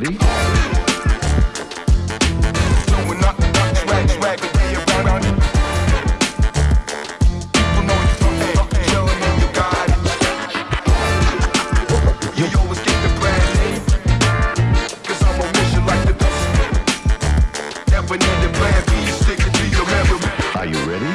ready? Are you ready?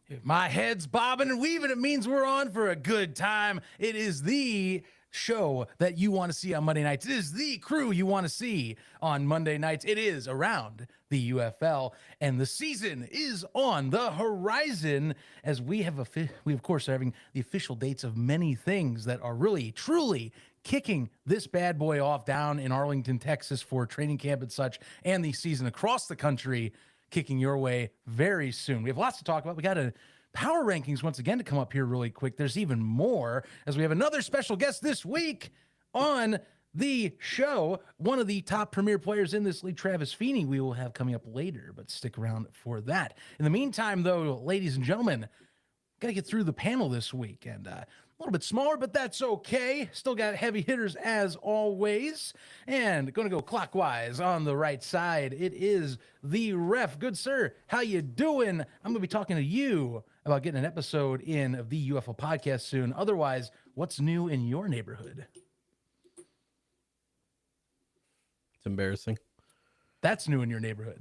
If my head's bobbing and weaving, it means we're on for a good time. It is the show that you want to see on Monday nights. It is the crew you want to see on Monday nights. It is Around the UFL, and the season is on the horizon as we of course are having the official dates of many things that are really, truly kicking this bad boy off down in Arlington, Texas for training camp and such, and the season across the country kicking your way very soon. We have lots to talk about. We got a power rankings once again to come up here really quick. There's even more as we have another special guest this week on the show. One of the top premier players in this league, Travis Feeney, we will have coming up later, but stick around for that. In the meantime, though, ladies and gentlemen, got to get through the panel this week, and a little bit smaller, but that's okay. Still got heavy hitters as always. And going to go clockwise on the right side. It is the ref. Good sir, how you doing? I'm going to be talking to you about getting an episode in of the UFL podcast soon. Otherwise, what's new in your neighborhood? It's embarrassing. That's new in your neighborhood.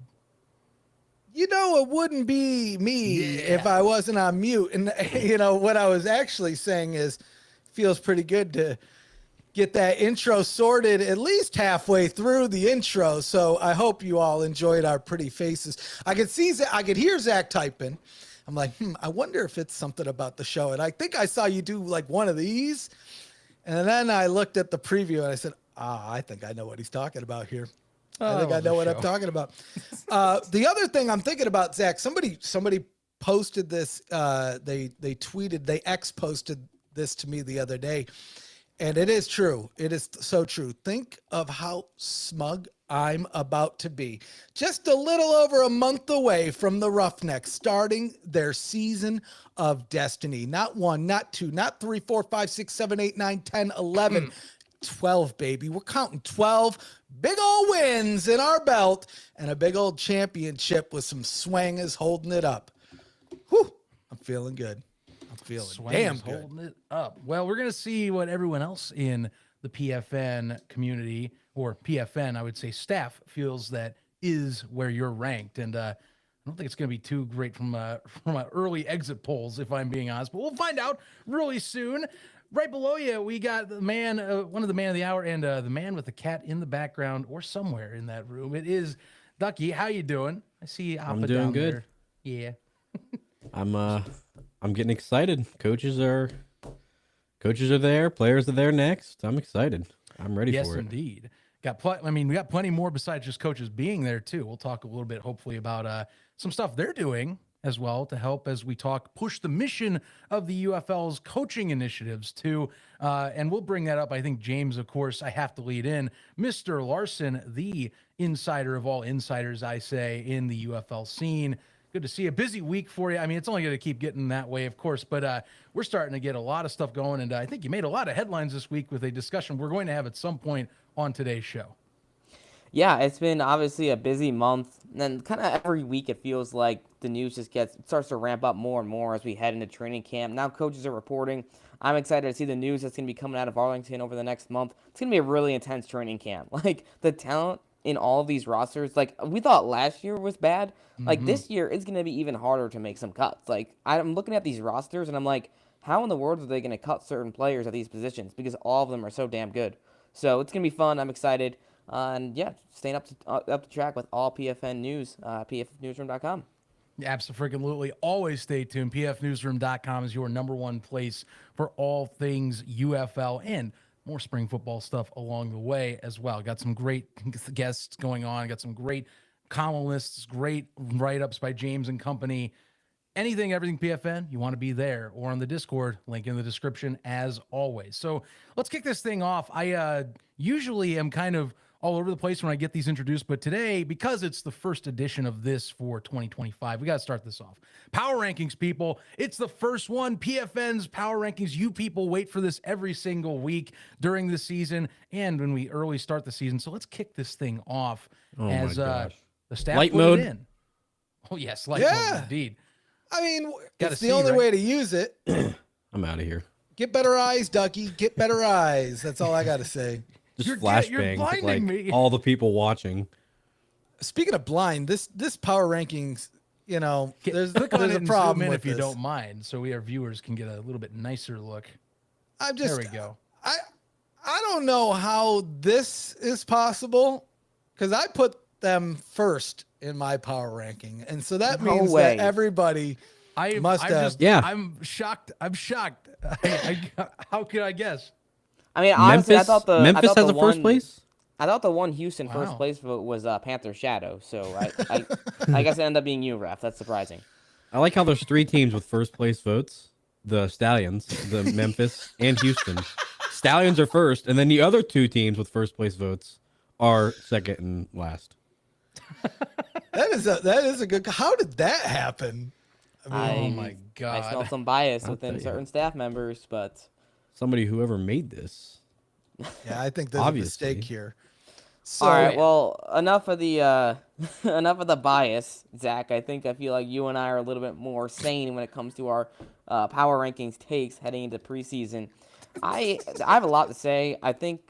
You know, it wouldn't be me if I wasn't on mute. And, you know, what I was actually saying is feels pretty good to get that intro sorted at least halfway through the intro. So I hope you all enjoyed our pretty faces. I could hear Zach typing. I'm like, I wonder if it's something about the show. And I think I saw you do like one of these. And then I looked at the preview and I said, I think I know what he's talking about here. I think I know what I'm talking about. The other thing I'm thinking about, Zach, somebody posted this. They posted this to me the other day, and it is true. It is so true. Think of how smug I'm about to be. Just a little over a month away from the Roughnecks starting their season of destiny. Not 1, not 2, not 3, 4, 5, 6, 7, 8, 9, 10, 11. 12, baby. We're counting 12 big old wins in our belt and a big old championship with some swangers holding it up. Whew, I'm feeling good. I'm feeling damn good. Holding it up. Well, we're going to see what everyone else in the PFN community, or PFN, I would say staff, feels that is where you're ranked. And I don't think it's going to be too great from early exit polls, if I'm being honest. But we'll find out really soon. Right below you, we got the man, one of the man of the hour, and the man with the cat in the background or somewhere in that room. It is Ducky. How you doing? I see Appa I'm doing down good. There. Yeah. I'm getting excited. Coaches are there. Players are there next. I'm excited. I'm ready for it. Yes, indeed. We got plenty more besides just coaches being there too. We'll talk a little bit, hopefully, about some stuff they're doing as well to help as we push the mission of the UFL's coaching initiatives too. And we'll bring that up. I think James, of course, I have to lead in. Mr. Larson, the insider of all insiders, I say, in the UFL scene. Good to see a busy week for you. I mean, it's only going to keep getting that way, of course, but we're starting to get a lot of stuff going. And I think you made a lot of headlines this week with a discussion we're going to have at some point on today's show. Yeah, it's been obviously a busy month, and kind of every week it feels like the news starts to ramp up more and more as we head into training camp. Now coaches are reporting. I'm excited to see the news that's going to be coming out of Arlington over the next month. It's going to be a really intense training camp. Like, the talent in all of these rosters, like, we thought last year was bad. Like, this year it's going to be even harder to make some cuts. Like, I'm looking at these rosters, and I'm like, how in the world are they going to cut certain players at these positions? Because all of them are so damn good. So it's going to be fun. I'm excited. And yeah, staying up to track with all PFN news, pfnewsroom.com. Absolutely. Always stay tuned. pfnewsroom.com is your number one place for all things UFL and more spring football stuff along the way as well. Got some great guests going on. Got some great columnists, great write-ups by James and company. Anything, everything PFN, you want to be there or on the Discord, link in the description as always. So let's kick this thing off. I usually am kind of all over the place when I get these introduced, but today, because it's the first edition of this for 2025, we got to start this off. Power rankings, people. It's the first one. PFN's power rankings. You people wait for this every single week during the season and when we early start the season. So let's kick this thing off as the staff light put mode. It in. Oh, yes, light mode indeed. I mean, Gotta it's the see, only right? way to use it. I'm out of here. Get better eyes, Ducky. Get better eyes. That's all I got to say. Just You're flashbang blinding like me. all the people watching. Speaking of blind, this power rankings, you know, there's Click on a it and problem zoom in with if you this. don't mind, so our viewers can get a little bit nicer look. There we go. I don't know how this is possible because I put them first in my power ranking, and so that No means way. that everybody I'm have. Yeah. I'm shocked. How could I guess? I mean, honestly, Memphis, I thought Memphis has the a first one- place. I thought the one Houston Wow. first place vote was Panther Shadow. So I guess it ended up being you, Ref. That's surprising. I like how there's 3 teams with first place votes: the Stallions, the Memphis, and Houston. Stallions are first, and then the other 2 teams with first place votes are second and last. That is a good. How did that happen? Oh my I God. smell some bias I'll within tell you. certain staff members, but Somebody, whoever made this. Yeah, I think there's Obviously. a mistake here. So all right. Well, enough of the enough of the bias, Zach. I feel like you and I are a little bit more sane when it comes to our power rankings takes heading into preseason. I have a lot to say. I think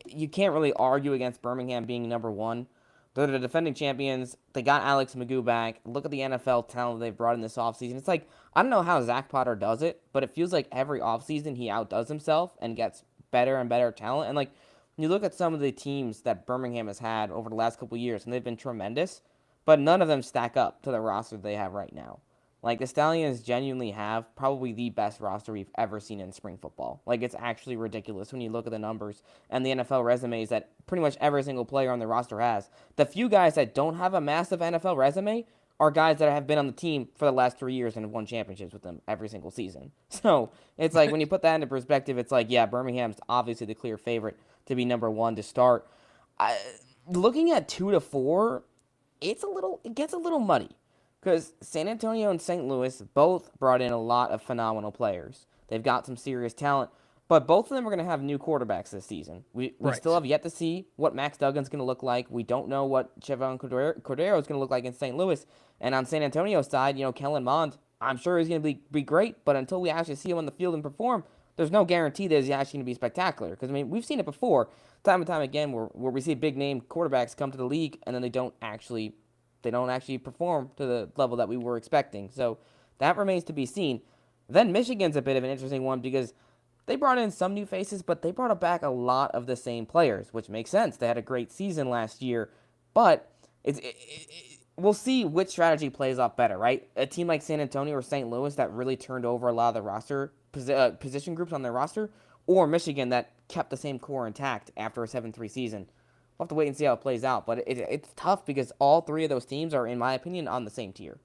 you can't really argue against Birmingham being number 1. They're the defending champions. They got Alex Magoo back. Look at the NFL talent they've brought in this offseason. It's like, I don't know how Zach Potter does it, but it feels like every offseason he outdoes himself and gets better and better talent. And like, when you look at some of the teams that Birmingham has had over the last couple of years, and they've been tremendous, but none of them stack up to the roster they have right now. Like, the Stallions genuinely have probably the best roster we've ever seen in spring football. Like, it's actually ridiculous when you look at the numbers and the NFL resumes that pretty much every single player on the roster has. The few guys that don't have a massive NFL resume are guys that have been on the team for the last 3 years and have won championships with them every single season. So, it's like, when you put that into perspective, it's like, yeah, Birmingham's obviously the clear favorite to be number 1 to start. Looking at 2 to 4, it gets a little muddy. Because San Antonio and St. Louis both brought in a lot of phenomenal players. They've got some serious talent, but both of them are going to have new quarterbacks this season. We Right. still have yet to see what Max Duggan's going to look like. We don't know what Chevron Cordero is going to look like in St. Louis. And on San Antonio's side, Kellen Mond, I'm sure he's going to be great, but until we actually see him on the field and perform, there's no guarantee that he's actually going to be spectacular. Because, I mean, we've seen it before, time and time again, where we see big-name quarterbacks come to the league and then they don't actually perform to the level that we were expecting. So that remains to be seen. Then Michigan's a bit of an interesting one because they brought in some new faces, but they brought back a lot of the same players, which makes sense. They had a great season last year, but we'll see which strategy plays off better, right? A team like San Antonio or St. Louis that really turned over a lot of the roster position groups on their roster, or Michigan that kept the same core intact after a 7-3 season. We'll have to wait and see how it plays out, but it's tough because all 3 of those teams are, in my opinion, on the same tier.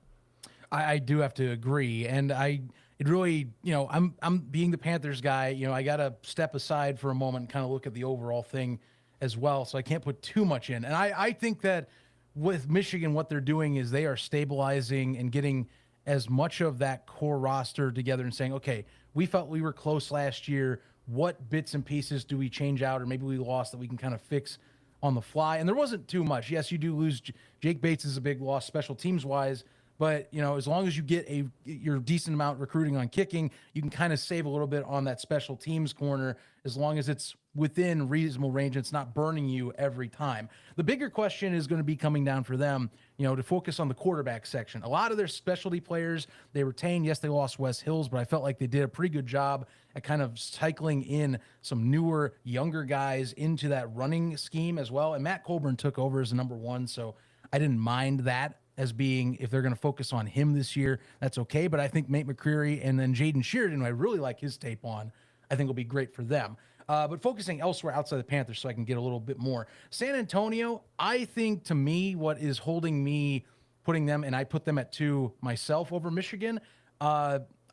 I do have to agree, and it really, I'm being the Panthers guy. I got to step aside for a moment and kind of look at the overall thing as well. So I can't put too much in, and I think that with Michigan, what they're doing is they are stabilizing and getting as much of that core roster together and saying, okay, we felt we were close last year. What bits and pieces do we change out, or maybe we lost that we can kind of fix on the fly? And there wasn't too much. Yes, you do lose. Jake Bates is a big loss special teams wise, but as long as you get your decent amount recruiting on kicking, you can kind of save a little bit on that special teams corner as long as it's within reasonable range. It's not burning you every time. The bigger question is going to be coming down for them, to focus on the quarterback section. A lot of their specialty players they retained. Yes, they lost Wes Hills, but I felt like they did a pretty good job at kind of cycling in some newer, younger guys into that running scheme as well. And Matt Colburn took over as the number 1, so I didn't mind that as being, if they're going to focus on him this year, that's okay. But I think Nate McCreary and then Jaden Sheridan, who I really like his tape on, I think will be great for them. But focusing elsewhere outside the Panthers so I can get a little bit more. San Antonio, I think to me, what is holding me, putting them, and I put them at 2 myself over Michigan,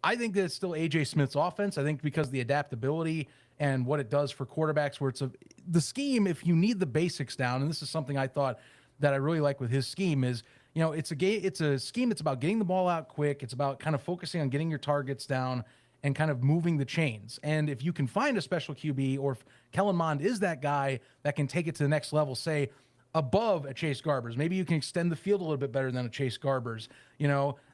I think that it's still AJ Smith's offense. I think because the adaptability and what it does for quarterbacks, where the scheme, if you need the basics down, and this is something I thought that I really like with his scheme is, it's a scheme that's about getting the ball out quick. It's about kind of focusing on getting your targets down and kind of moving the chains. And if you can find a special QB, or if Kellen Mond is that guy that can take it to the next level, say above a Chase Garbers, maybe you can extend the field a little bit better than a Chase Garbers,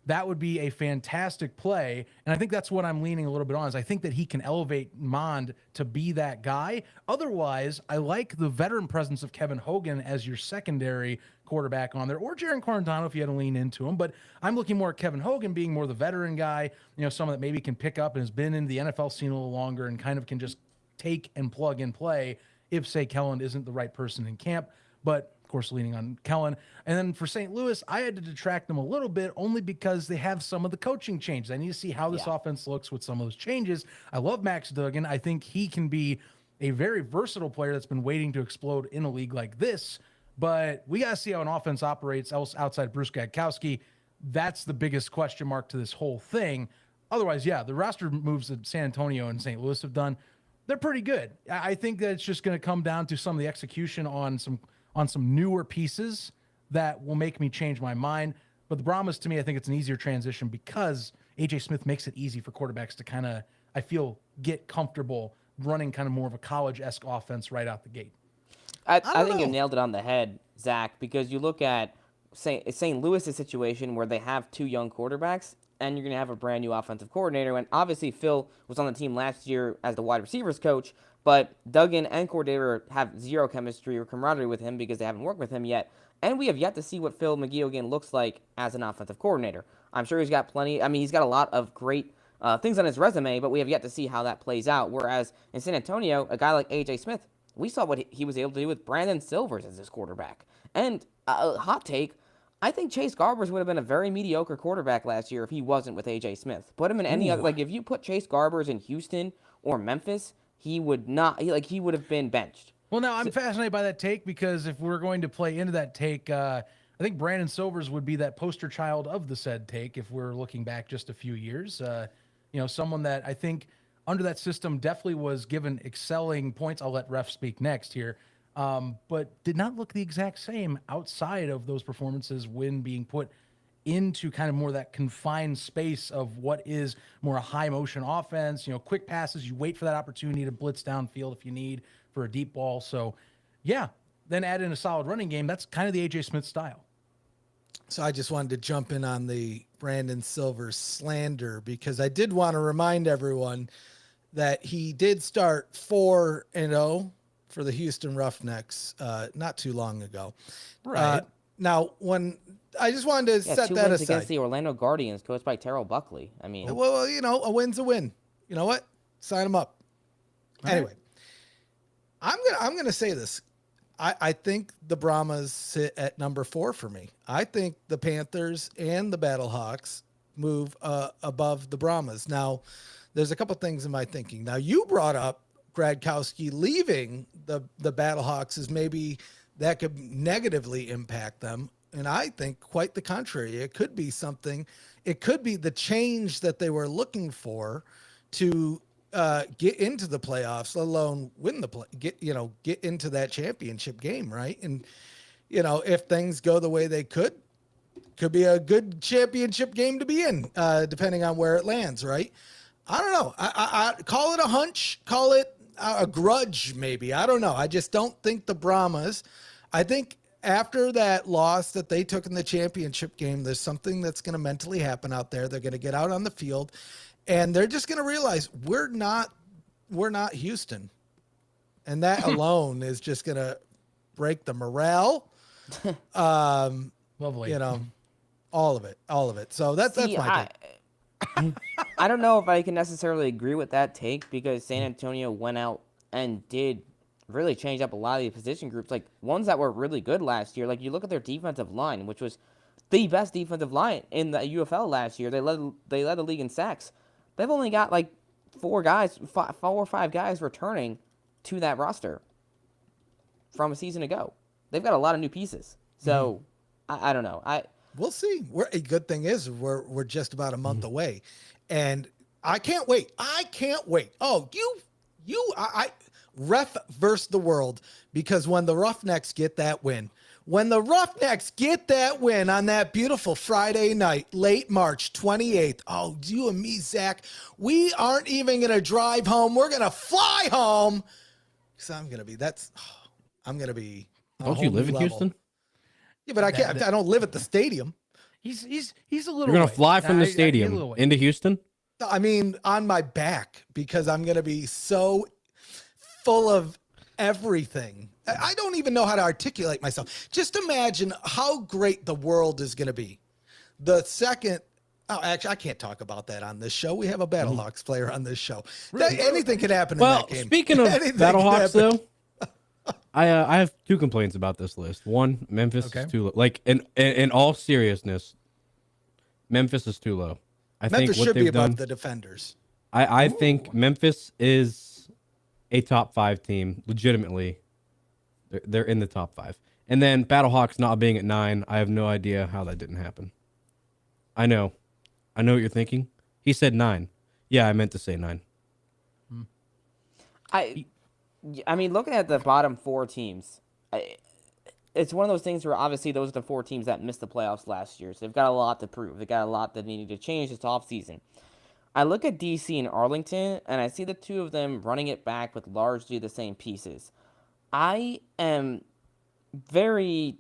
that would be a fantastic play. And I think that's what I'm leaning a little bit on, is I think that he can elevate Mond to be that guy. Otherwise, I like the veteran presence of Kevin Hogan as your secondary quarterback on there, or Jaron Quarantano if you had to lean into him. But I'm looking more at Kevin Hogan being more the veteran guy, someone that maybe can pick up and has been in the NFL scene a little longer and kind of can just take and plug and play if, say, Kellen isn't the right person in camp. But of course, leaning on Kellen. And then for St. Louis, I had to detract them a little bit only because they have some of the coaching changes. I need to see how this offense looks with some of those changes. I love Max Duggan. I think he can be a very versatile player that's been waiting to explode in a league like this. But we got to see how an offense operates outside Bruce Gadkowski. That's the biggest question mark to this whole thing. Otherwise, the roster moves that San Antonio and St. Louis have done, they're pretty good. I think that it's just going to come down to some of the execution on some newer pieces that will make me change my mind. But the Brahmas, to me, I think it's an easier transition because AJ Smith makes it easy for quarterbacks to kind of, I feel, get comfortable running kind of more of a college-esque offense right out the gate. I think you nailed it on the head, Zach, because you look at St. Louis' situation where they have two young quarterbacks, and you're going to have a brand new offensive coordinator. And obviously, Phil was on the team last year as the wide receivers coach, but Duggan and Cordero have zero chemistry or camaraderie with him because they haven't worked with him yet. And we have yet to see what Phil McGeogan looks like as an offensive coordinator. I'm sure he's got he's got a lot of great things on his resume, but we have yet to see how that plays out. Whereas in San Antonio, a guy like AJ Smith, we saw what he was able to do with Brandon Silvers as his quarterback. And hot take, I think Chase Garbers would have been a very mediocre quarterback last year if he wasn't with AJ Smith. Put him in any other, if you put Chase Garbers in Houston or Memphis, he would have been benched. Well, now I'm fascinated by that take because if we're going to play into that take, I think Brandon Silvers would be that poster child of the said take if we're looking back just a few years. Someone that I think under that system definitely was given excelling points. I'll let ref speak next here. But did not look the exact same outside of those performances when being put into kind of more that confined space of what is more a high motion offense, quick passes. You wait for that opportunity to blitz downfield if you need for a deep ball. So then add in a solid running game. That's kind of the AJ Smith style. So I just wanted to jump in on the Brandon Silvers slander because I did want to remind everyone that he did start 4-0 for the Houston Roughnecks not too long ago. Right. Now, when I just wanted to set two that wins aside. against the Orlando Guardians, coached by Terrell Buckley. I mean, well, a win's a win. You know what? Sign him up. Anyway, I'm gonna say this. I think the Brahmas sit at number 4 for me. I think the Panthers and the Battlehawks move above the Brahmas. Now, there's a couple things in my thinking. Now, you brought up Gradkowski leaving the Battlehawks as maybe that could negatively impact them. And I think quite the contrary. It could be something. It could be the change that they were looking for to get into the playoffs, let alone win get into that championship game, right? And if things go the way they could be a good championship game to be in, depending on where it lands, right? I don't know. I call it a hunch, call it a grudge, maybe. I don't know. I just don't think the Brahmas. I think after that loss that they took in the championship game, there's something that's going to mentally happen out there. They're going to get out on the field, and they're just going to realize we're not Houston, and that alone is just going to break the morale. Lovely. All of it. So that's my take. I don't know if I can necessarily agree with that take because San Antonio went out and did really change up a lot of the position groups, like ones that were really good last year. Like you look at their defensive line, which was the best defensive line in the UFL last year. They led the league in sacks. They've only got like 4 or 5 guys returning to that roster from a season ago. They've got a lot of new pieces. So I don't know. We'll see. A good thing is we're just about a month away, and I can't wait. Oh, I ref versus the world, because when the Roughnecks get that win, on that beautiful Friday night, late March 28th, oh, you and me, Zach, we aren't even going to drive home. We're going to fly home. Because I'm going to be on a Don't whole you live new in level. Houston? Yeah, but I can't. I don't live at the stadium. He's a little. You're gonna way. fly from the He's a stadium little way. into Houston? I mean, on my back, because I'm going to be so full of everything. I don't even know how to articulate myself. Just imagine how great the world is going to be. Actually, I can't talk about that on this show. We have a Battlehawks player on this show. Anything could happen in that game. Speaking of Anything Battlehawks, could happen. though, I have two complaints about this list. One, Memphis is too low. Like in all seriousness, Memphis is too low. I think Memphis what should be they've above done. the Defenders. I think Memphis is a top 5 team. Legitimately, they're in the top 5. And then Battlehawks not being at 9, I have no idea how that didn't happen. I know what you're thinking. He said 9. Yeah, I meant to say 9. I mean, looking at the bottom 4 teams, it's one of those things where obviously those are the 4 teams that missed the playoffs last year. So they've got a lot to prove. They've got a lot that needed to change this offseason. I look at DC and Arlington, and I see the two of them running it back with largely the same pieces. I am very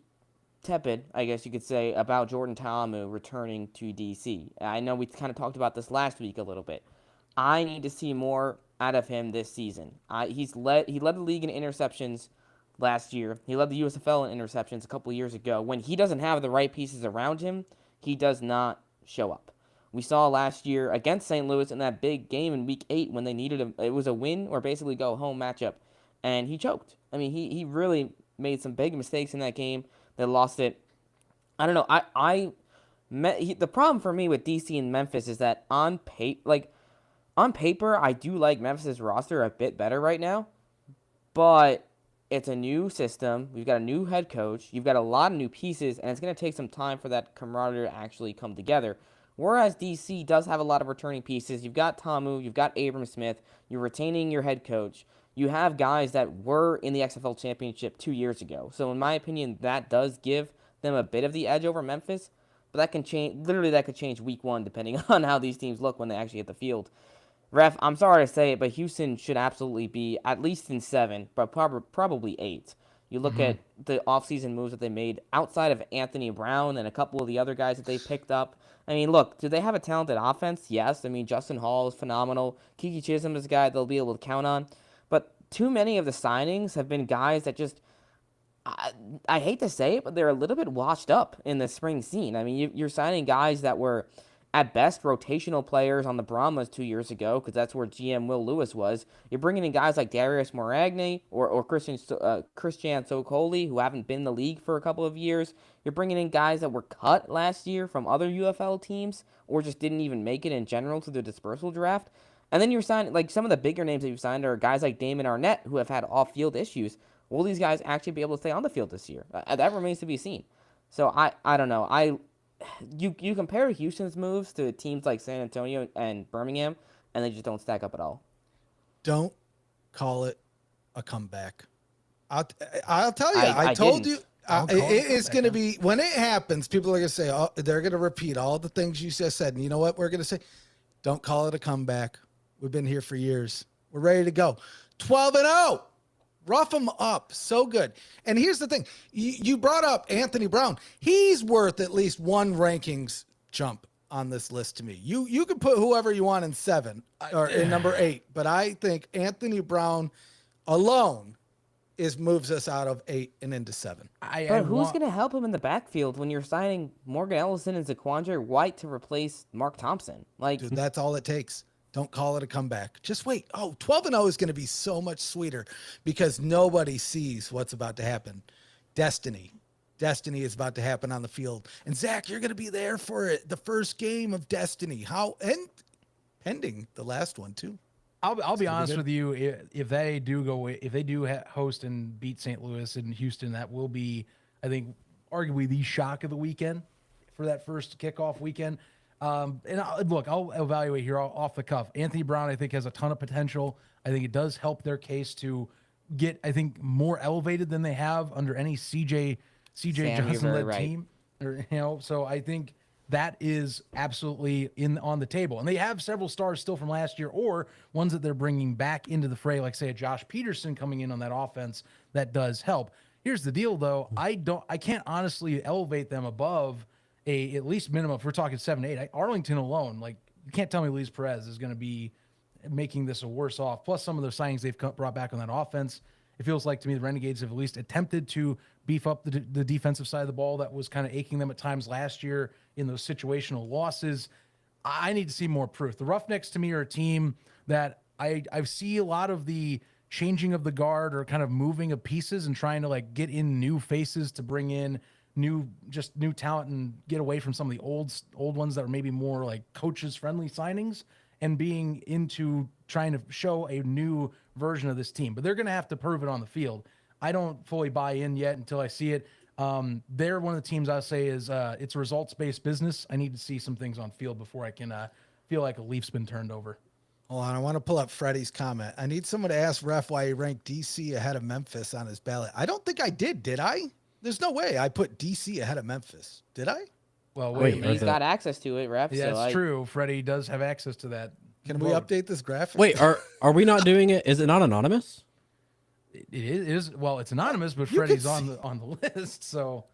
tepid, I guess you could say, about Jordan Ta'amu returning to DC. I know we kind of talked about this last week a little bit. I need to see more out of him this season. He led the league in interceptions last year. He led the USFL in interceptions a couple of years ago. When he doesn't have the right pieces around him, he does not show up. We saw last year against St. Louis in that big game in Week 8 when they needed him. It was a win or basically go home matchup, and he choked. I mean, he really made some big mistakes in that game. They lost it. I don't know. The problem for me with DC and Memphis is that on paper, I do like Memphis' roster a bit better right now, but it's a new system. We've got a new head coach. You've got a lot of new pieces, and it's going to take some time for that camaraderie to actually come together. Whereas DC does have a lot of returning pieces. You've got Ta'amu, you've got Abram Smith, you're retaining your head coach. You have guys that were in the XFL championship 2 years ago. So in my opinion, that does give them a bit of the edge over Memphis. But that can change. Literally, that could change week 1 depending on how these teams look when they actually hit the field. Ref, I'm sorry to say it, but Houston should absolutely be at least in 7, but probably 8. You look at the offseason moves that they made outside of Anthony Brown and a couple of the other guys that they picked up. I mean, look, do they have a talented offense? Yes. I mean, Justin Hall is phenomenal. Kiki Chisholm is a guy they'll be able to count on. But too many of the signings have been guys that just, I hate to say it, but they're a little bit washed up in the spring scene. I mean, you're signing guys that were, at best, rotational players on the Brahmas 2 years ago, because that's where GM Will Lewis was. You're bringing in guys like Darius Moragne or Christian Sokoli, who haven't been in the league for a couple of years. You're bringing in guys that were cut last year from other UFL teams or just didn't even make it in general to the dispersal draft. And then you're signing, like, some of the bigger names that you've signed are guys like Damon Arnett, who have had off-field issues. Will these guys actually be able to stay on the field this year? That remains to be seen. So I don't know. You compare Houston's moves to teams like San Antonio and Birmingham, and they just don't stack up at all. Don't call it a comeback. I'll tell you. I told you. It's going to be, when it happens, people are going to say, oh, they're going to repeat all the things you just said. And you know what we're going to say? Don't call it a comeback. We've been here for years. We're ready to go. 12-0. Rough them up. So good. And here's the thing. You brought up Anthony Brown. He's worth at least one rankings jump on this list to me. You can put whoever you want in 7 or in number 8, but I think Anthony Brown alone moves us out of 8 and into 7. But who's going to help him in the backfield when you're signing Morgan Ellison and Zaquandre White to replace Mark Thompson? Dude, that's all it takes. Don't call it a comeback. Just wait. 12-0 is going to be so much sweeter because nobody sees what's about to happen. Destiny is about to happen on the field. And Zach, you're going to be there for it. The first game of Destiny. And pending the last one too. I'll be honest with you. If they do host and beat St. Louis and Houston, that will be, I think, arguably the shock of the weekend for that first kickoff weekend. And look, I'll evaluate here off the cuff. Anthony Brown, I think, has a ton of potential. I think it does help their case to get, I think, more elevated than they have under any CJ Sam, you're Johnson very led right. team. So I think that is absolutely on the table. And they have several stars still from last year, or ones that they're bringing back into the fray, like say a Josh Peterson coming in on that offense. That does help. Here's the deal, though. I can't honestly elevate them above a at least minimum. If we're talking 7-8, Arlington alone, like, you can't tell me Luis Perez is going to be making this a worse off. Plus some of the signings they've brought back on that offense. It feels like to me the Renegades have at least attempted to beef up the defensive side of the ball that was kind of aching them at times last year in those situational losses. I need to see more proof. The Roughnecks to me are a team that I see a lot of the changing of the guard or kind of moving of pieces and trying to like get in new faces to bring in new talent and get away from some of the old ones that are maybe more like coaches friendly signings and being into trying to show a new version of this team. But they're going to have to prove it on the field. I don't fully buy in yet until I see it. They're one of the teams I say is it's a results-based business. I need to see some things on field before I can feel like a leaf's been turned over. Hold on, I want to pull up Freddie's comment. I need someone to ask Ref why he ranked DC ahead of Memphis on his ballot. I don't think I did I? There's no way I put DC ahead of Memphis. Did I? Well, Wait, He's got access to it, Ref. Yeah, so it's true. Freddie does have access to that. Can we update this graphic? Wait, are we not doing it? Is it not anonymous? It is. Well, it's anonymous, but You Freddie's can on the list. So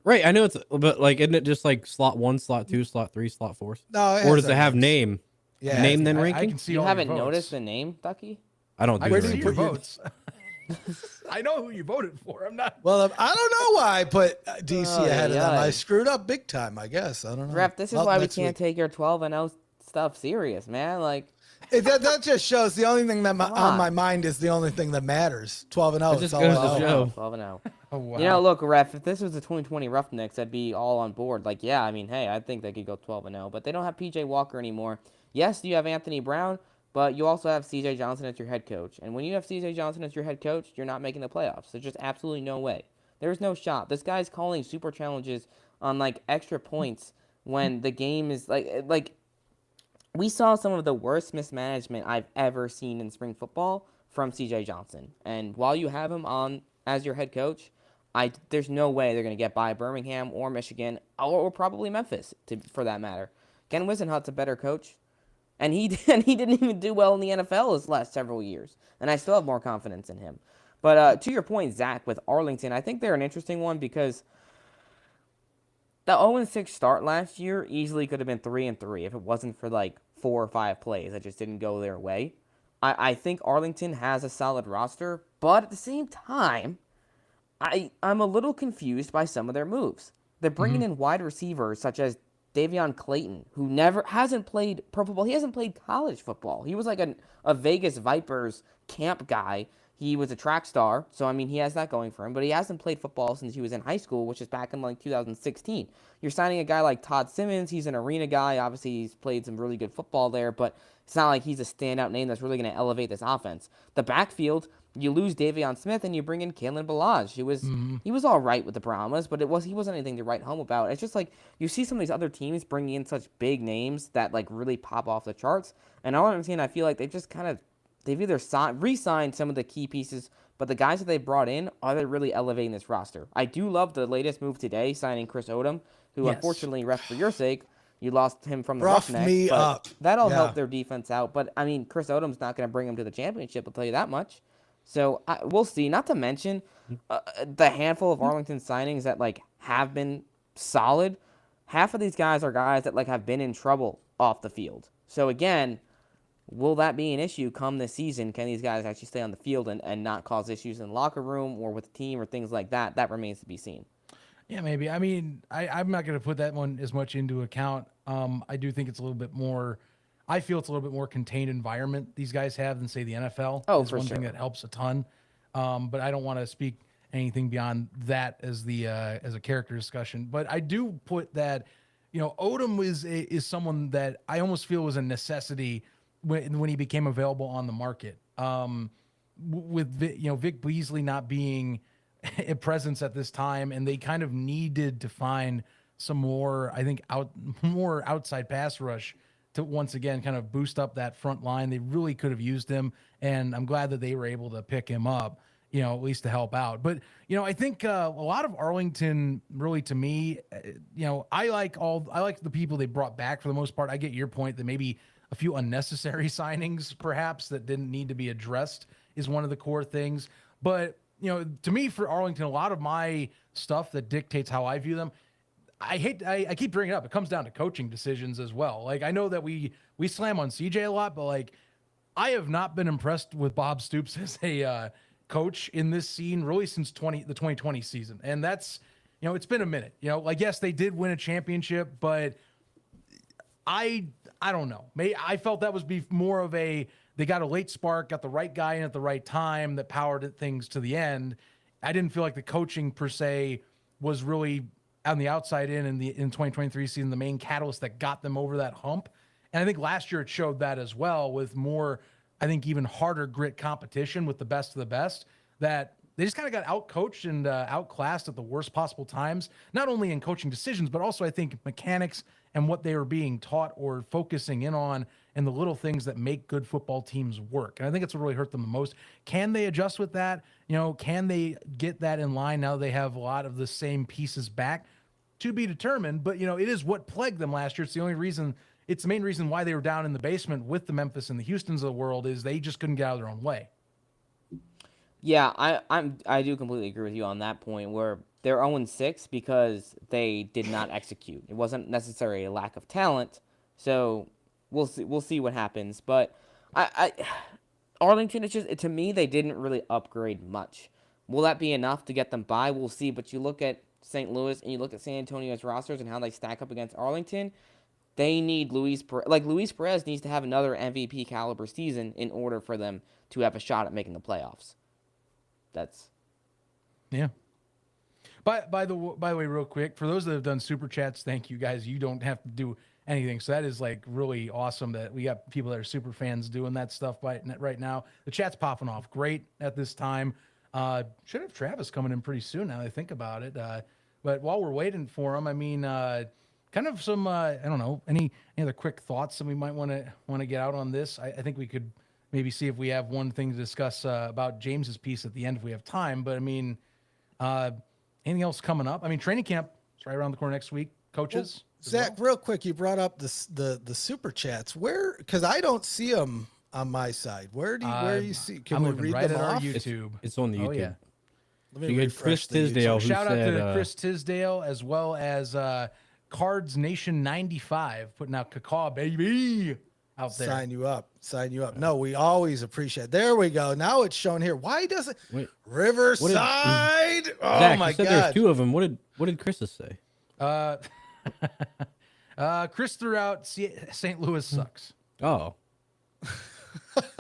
Right, I know it's, but like, isn't it just like slot 1, slot 2, slot 3, slot 4? No, Or does it have name? Yeah, Name then I ranking? can see you all haven't your votes. noticed the name, Ducky? I don't do I the can see ranking. your votes. I know who you voted for. I'm not. Well, I don't know why I put DC Oh, ahead of them. yeah. I screwed up big time, I guess. I don't know. Ref, this is Well, why we next can't week. take your 12-0 stuff serious, man. Like, That just shows the only thing that Come on on. my mind is the only thing that matters. 12-0. It It's just all goes I to know. show. 12-0. Oh, wow. You know, look, Ref, if this was the 2020 Roughnecks, I'd be all on board. Like, yeah, I mean, hey, I think they could go 12-0, but they don't have PJ Walker anymore. Yes, you have Anthony Brown, but you also have CJ Johnson as your head coach. And when you have CJ Johnson as your head coach, you're not making the playoffs. There's just absolutely no way. There's no shot. This guy's calling super challenges on, like, extra points when the game is, like we saw some of the worst mismanagement I've ever seen in spring football from CJ Johnson. And while you have him on as your head coach, there's no way they're going to get by Birmingham or Michigan or probably Memphis, for that matter. Ken Wisenhut's a better coach, and he didn't even do well in the NFL his last several years, and I still have more confidence in him. But to your point, Zach, with Arlington, I think they're an interesting one because the 0-6 start last year easily could have been 3-3 if it wasn't for like 4 or 5 plays that just didn't go their way. I think Arlington has a solid roster, but at the same time, I'm a little confused by some of their moves. They're bringing in wide receivers such as Davion Clayton, who hasn't played pro football. He hasn't played college football. He was like a Vegas Vipers camp guy. He was a track star, so I mean he has that going for him. But he hasn't played football since he was in high school, which is back in like 2016. You're signing a guy like Todd Simmons. He's an arena guy. Obviously, he's played some really good football there, but it's not like he's a standout name that's really going to elevate this offense. The backfield, you lose Davion Smith and you bring in Kalen Ballage. He was all right with the Brahmas, but he wasn't anything to write home about. It's just like you see some of these other teams bringing in such big names that like really pop off the charts. And all I'm saying, I feel like they've either re-signed some of the key pieces, but the guys that they brought in, are they really elevating this roster? I do love the latest move today, signing Chris Odom, who unfortunately, Ref, for your sake, you lost him from the Roughnecks. Me but up. That'll Yeah. help their defense out. But, I mean, Chris Odom's not going to bring them to the championship, I'll tell you that much. So, we'll see. Not to mention the handful of Arlington signings that, like, have been solid. Half of these guys are guys that, like, have been in trouble off the field. So, again, will that be an issue come this season? Can these guys actually stay on the field and not cause issues in the locker room or with the team or things like that? That remains to be seen. Yeah, maybe. I mean, I'm not going to put that one as much into account. I do think it's a little bit more. I feel it's a little bit more contained environment these guys have than say the NFL. Oh, is for one thing sure. that helps a ton. But I don't want to speak anything beyond that as a character discussion. But I do put that, Odom is someone that I almost feel was a necessity when he became available on the market. With Vic Beasley not being a presence at this time, and they kind of needed to find some more, I think, more outside pass rush to once again kind of boost up that front line. They really could have used him, and I'm glad that they were able to pick him up, at least to help out. But, I think a lot of Arlington, really, to me, I like the people they brought back for the most part. I get your point that maybe a few unnecessary signings, perhaps, that didn't need to be addressed is one of the core things. But, to me, for Arlington, a lot of my stuff that dictates how I view them, I keep bringing it up. It comes down to coaching decisions as well. Like, I know that we slam on CJ a lot, but like, I have not been impressed with Bob Stoops as a coach in this scene really since the 2020 season. And that's, it's been a minute, like, yes, they did win a championship, but I don't know. I felt that was more of they got a late spark, got the right guy in at the right time that powered things to the end. I didn't feel like the coaching per se was really on the outside in 2023 season, the main catalyst that got them over that hump. And I think last year it showed that as well, with more, I think, even harder grit competition with the best of the best, that they just kind of got out-coached and outclassed at the worst possible times, not only in coaching decisions, but also I think mechanics and what they were being taught or focusing in on, and the little things that make good football teams work. And I think it's what really hurt them the most. Can they adjust with that? Can they get that in line now they have a lot of the same pieces back? To be determined, but it is what plagued them last year. It's the main reason why they were down in the basement with the Memphis and the Houstons of the world, is they just couldn't get out of their own way. Yeah, I do completely agree with you on that point, where they're 0-6 because they did not execute. It wasn't necessarily a lack of talent, so we'll see what happens. But Arlington, it's just, to me, they didn't really upgrade much. Will that be enough to get them by? We'll see. But you look at St. Louis and you look at San Antonio's rosters and how they stack up against Arlington. They need Luis Perez needs to have another MVP caliber season in order for them to have a shot at making the playoffs. Yeah. By the way, real quick, for those that have done super chats, thank you guys. You don't have to do anything, so that is like really awesome that we got people that are super fans doing that stuff right now. The chat's popping off great at this time. Should have Travis coming in pretty soon now that I think about it. But while we're waiting for him, I mean, kind of some I don't know, any other quick thoughts that we might want to get out on this. I think we could maybe see if we have one thing to discuss about James's piece at the end if we have time. But I mean, anything else coming up? I mean, training camp is right around the corner next week. Coaches, Zach, real quick, you brought up the super chats. Where? Because I don't see them on my side. Where do you see? Can we read right them at our off? YouTube. It's on the YouTube. Oh, yeah. Let me You had refresh Chris the YouTube. Tisdale, who Shout out said, to Chris Tisdale, as well as Cards Nation 95 putting out Cacaw baby out there. Sign you up. No, we always appreciate it. There we go. Now it's shown here. Why does it? Wait, Riverside. Oh Zach, my you said God. there's two of them. What did Chris say? Chris threw out St. Louis sucks. Oh,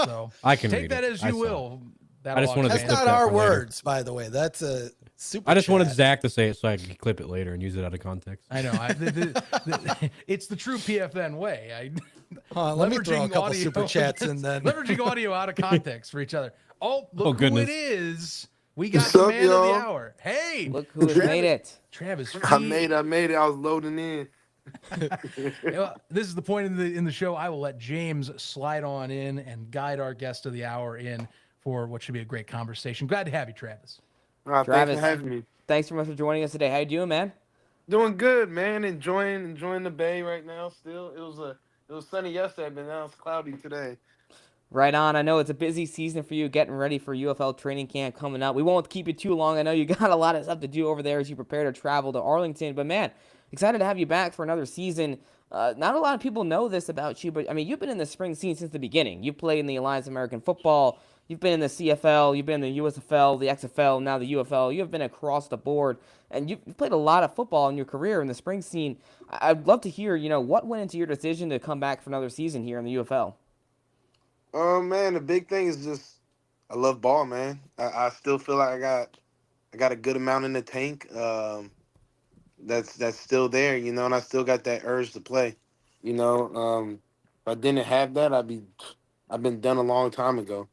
So I can take read that it. as I you saw will. I just wanted to That's clip not that our for later. words, by the way. That's a super. I just wanted chat. Zach to say it so I could clip it later and use it out of context. I know. It's the true PFN way. Let me throw a couple audio- super chats in then. Leveraging audio out of context for each other. Oh, look who goodness. it is. We got What's the up, man of y'all? the hour. Hey, Look who has made it. Travis. I made it. I was loading in. Well, this is the point in the show. I will let James slide on in and guide our guest of the hour in for what should be a great conversation. Glad to have you, Travis. All right, Travis. thanks for having me. Thanks so much for joining us today. How you doing, man? Doing good, man. Enjoying the bay right now. Still, it was sunny yesterday, but now it's cloudy today. Right on. I know it's a busy season for you, getting ready for UFL training camp coming up. We won't keep you too long. I know you got a lot of stuff to do over there as you prepare to travel to Arlington. But man, excited to have you back for another season. Not a lot of people know this about you, but I mean, you've been in the spring scene since the beginning. You've played in the Alliance of American Football. You've been in the CFL. You've been in the USFL, the XFL, now the UFL. You have been across the board, and you've played a lot of football in your career in the spring scene. I'd love to hear, what went into your decision to come back for another season here in the UFL. Man, the big thing is just I love ball, man. I still feel like I got a good amount in the tank. That's still there, and I still got that urge to play. If I didn't have that, I've been done a long time ago.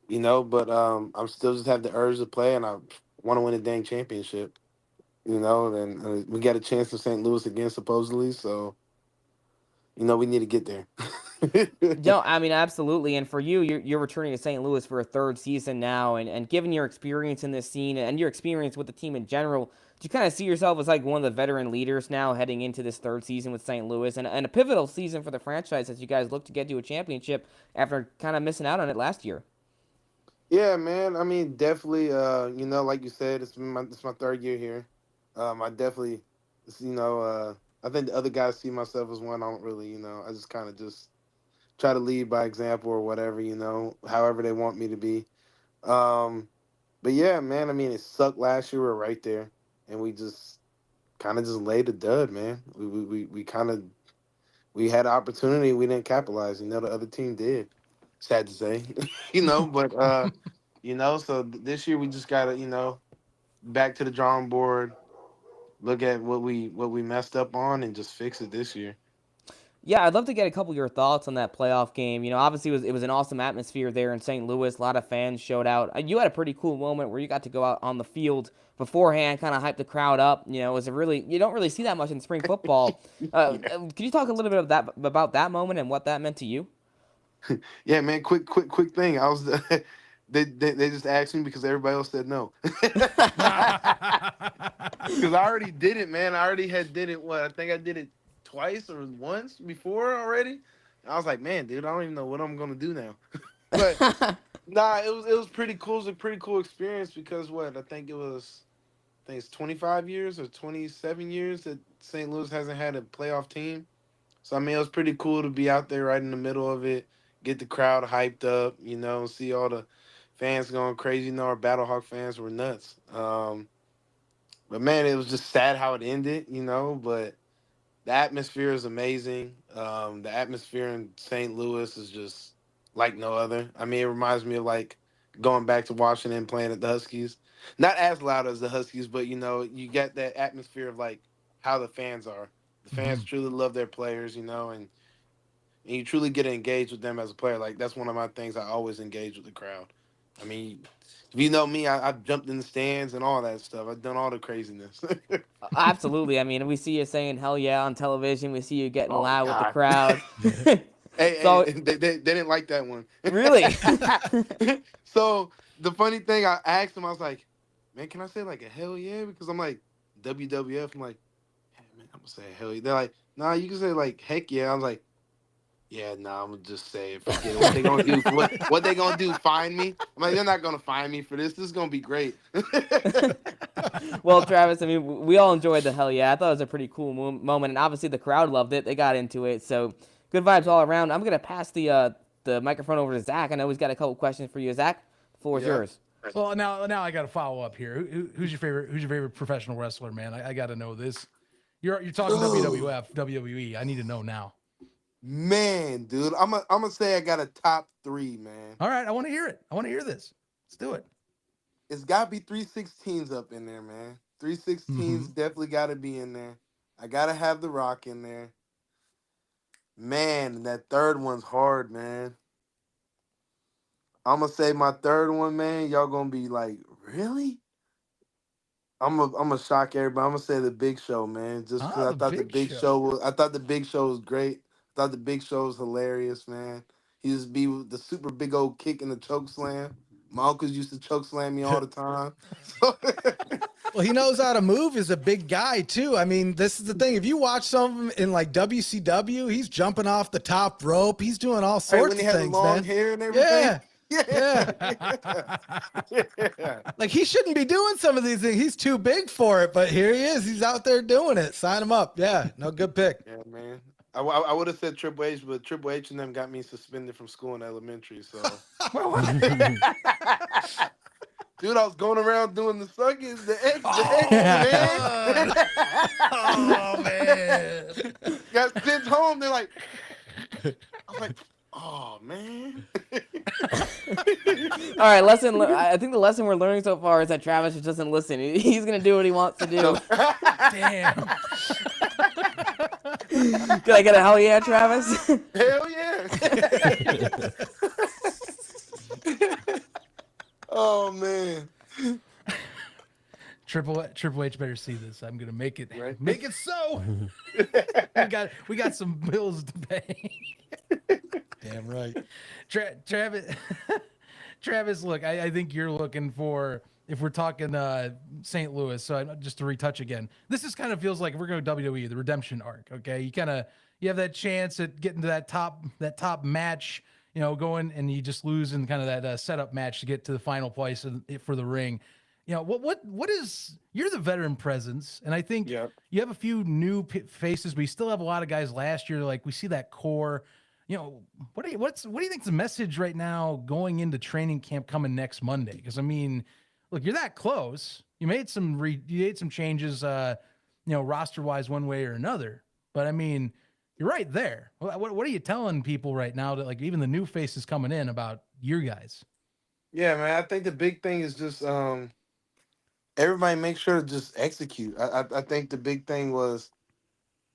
But I'm still just have the urge to play, and I want to win a dang championship. you know, and we got a chance in St. Louis again, supposedly. So, you know, we need to get there. No, I mean absolutely. And for you, you're returning to St. Louis for a third season now, and given your experience in this scene and your experience with the team in general, do you kind of see yourself as like one of the veteran leaders now heading into this third season with St. Louis and a pivotal season for the franchise as you guys look to get to a championship after kind of missing out on it last year? Yeah, man. I mean, definitely. You know, like you said, it's my third year here. I definitely, you know, I think the other guys see myself as one. I don't really, you know, I just kind of just try to lead by example or whatever, you know, however they want me to be. Um, but yeah, man. I mean, it sucked last year. We were right there, and we just kind of just laid a dud, man. We kind of we had an opportunity, we didn't capitalize. You know, the other team did. Sad to say, you know, but you know, so this year we just gotta, you know, back to the drawing board, look at what we messed up on, and just fix it this year. Yeah, I'd love to get a couple of your thoughts on that playoff game. You know, obviously it was an awesome atmosphere there in St. Louis. A lot of fans showed out. You had a pretty cool moment where you got to go out on the field beforehand, kind of hype the crowd up. You know, it was a really you don't really see that much in spring football. Yeah, Could you talk a little bit about that moment and what that meant to you? yeah, man. Quick thing. I was they just asked me because everybody else said no. Because I already did it, man. I already had did it. What I think I did it twice or once before already. I was like, man, dude, I don't even know what I'm gonna do now. But nah, it was pretty cool. It was a pretty cool experience because what I think it's 25 years or 27 years that St. Louis hasn't had a playoff team. So I mean, it was pretty cool to be out there right in the middle of it, get the crowd hyped up, you know, see all the fans going crazy. You know, our Battlehawk fans were nuts. But man, it was just sad how it ended, you know. But the atmosphere is amazing. The atmosphere in St. Louis is just like no other. I mean, it reminds me of like going back to Washington playing at the Huskies. Not as loud as the Huskies, but you know, you get that atmosphere of like how the fans are. The fans Mhm. truly love their players, you know, and you truly get to engage with them as a player. Like that's one of my things. I always engage with the crowd. I mean, if you know me, I've jumped in the stands and all that stuff. I've done all the craziness. Absolutely. I mean, we see you saying "hell yeah" on television. We see you getting Oh loud with the God. crowd. Hey, So they didn't like that one. really, So the funny thing, I asked him, I was like, man, can I say like a hell yeah? Because I'm like WWF. I'm like, hey, man, I'm gonna say hell yeah. They're like, nah, you can say like heck yeah. I was like, yeah, nah, I'm gonna just say it. Forget it. What they gonna do? What they gonna do? Fine me? I'm like, they're not gonna fine me for this. This is gonna be great. well, Travis, I mean, we all enjoyed the hell yeah. I thought it was a pretty cool moment, and obviously the crowd loved it. They got into it, so good vibes all around. I'm gonna pass the microphone over to Zach. I know he's got a couple questions for you, Zach. The floor is Yeah. yours. Well, now I got to follow up here. Who's your favorite? Who's your favorite professional wrestler, man? I got to know this. You're talking WWF, WWE. I need to know now. Man, dude, I'm gonna say I got a top three, man. All right, I want to hear it. I want to hear this. Let's do it. It's gotta be 316s up in there, man. 316s definitely gotta be in there. I gotta have the Rock in there. Man, that third one's hard, man. I'm gonna say my third one, man. Y'all gonna be like, really? I'm gonna shock everybody. I'm gonna say the Big Show, man. Just because Ah, the Big Show. I thought the Big Show was great. I thought the Big Show was hilarious, man. He just be with the super big old kick and the choke slam. My uncles used to choke slam me all the time. So, Well, he knows how to move as a big guy too. I mean, this is the thing. If you watch some of him in like WCW, he's jumping off the top rope. He's doing all right, sorts when he of had the things, long man. hair and everything. Yeah. Yeah. Yeah. Like he shouldn't be doing some of these things. He's too big for it, but here he is. He's out there doing it. Sign him up. Yeah, no, good pick. Yeah, man. I would have said Triple H, but Triple H and them got me suspended from school in elementary. So, dude, I was going around doing the suckers, the X, man. Oh man. Got sent home. They're like, I was like, oh man. All right, I think the lesson we're learning so far is that Travis just doesn't listen. He's gonna do what he wants to do. Damn. Can I get a hell yeah, Travis? Hell yeah. Oh man. Triple H better see this. I'm gonna make it Right. make it so. we got some bills to pay. Damn right. Travis, Travis, look, I think you're looking for, if we're talking St. Louis. So just to retouch again, this is kind of feels like, if we're going to WWE, the redemption arc. Okay, you have that chance at getting to that top match, going, and you just lose in kind of that setup match to get to the final place for the ring. What is, you're the veteran presence, and I think Yep. you have a few new faces, but you still have a lot of guys last year. Like, we see that core. What do you think's the message right now going into training camp coming next Monday? Because I mean, look, you're that close. You made some changes, roster wise, one way or another. But I mean, you're right there. What are you telling people right now that, like, even the new faces coming in, about your guys? Yeah, man. I think the big thing is just everybody make sure to just execute. I think the big thing was,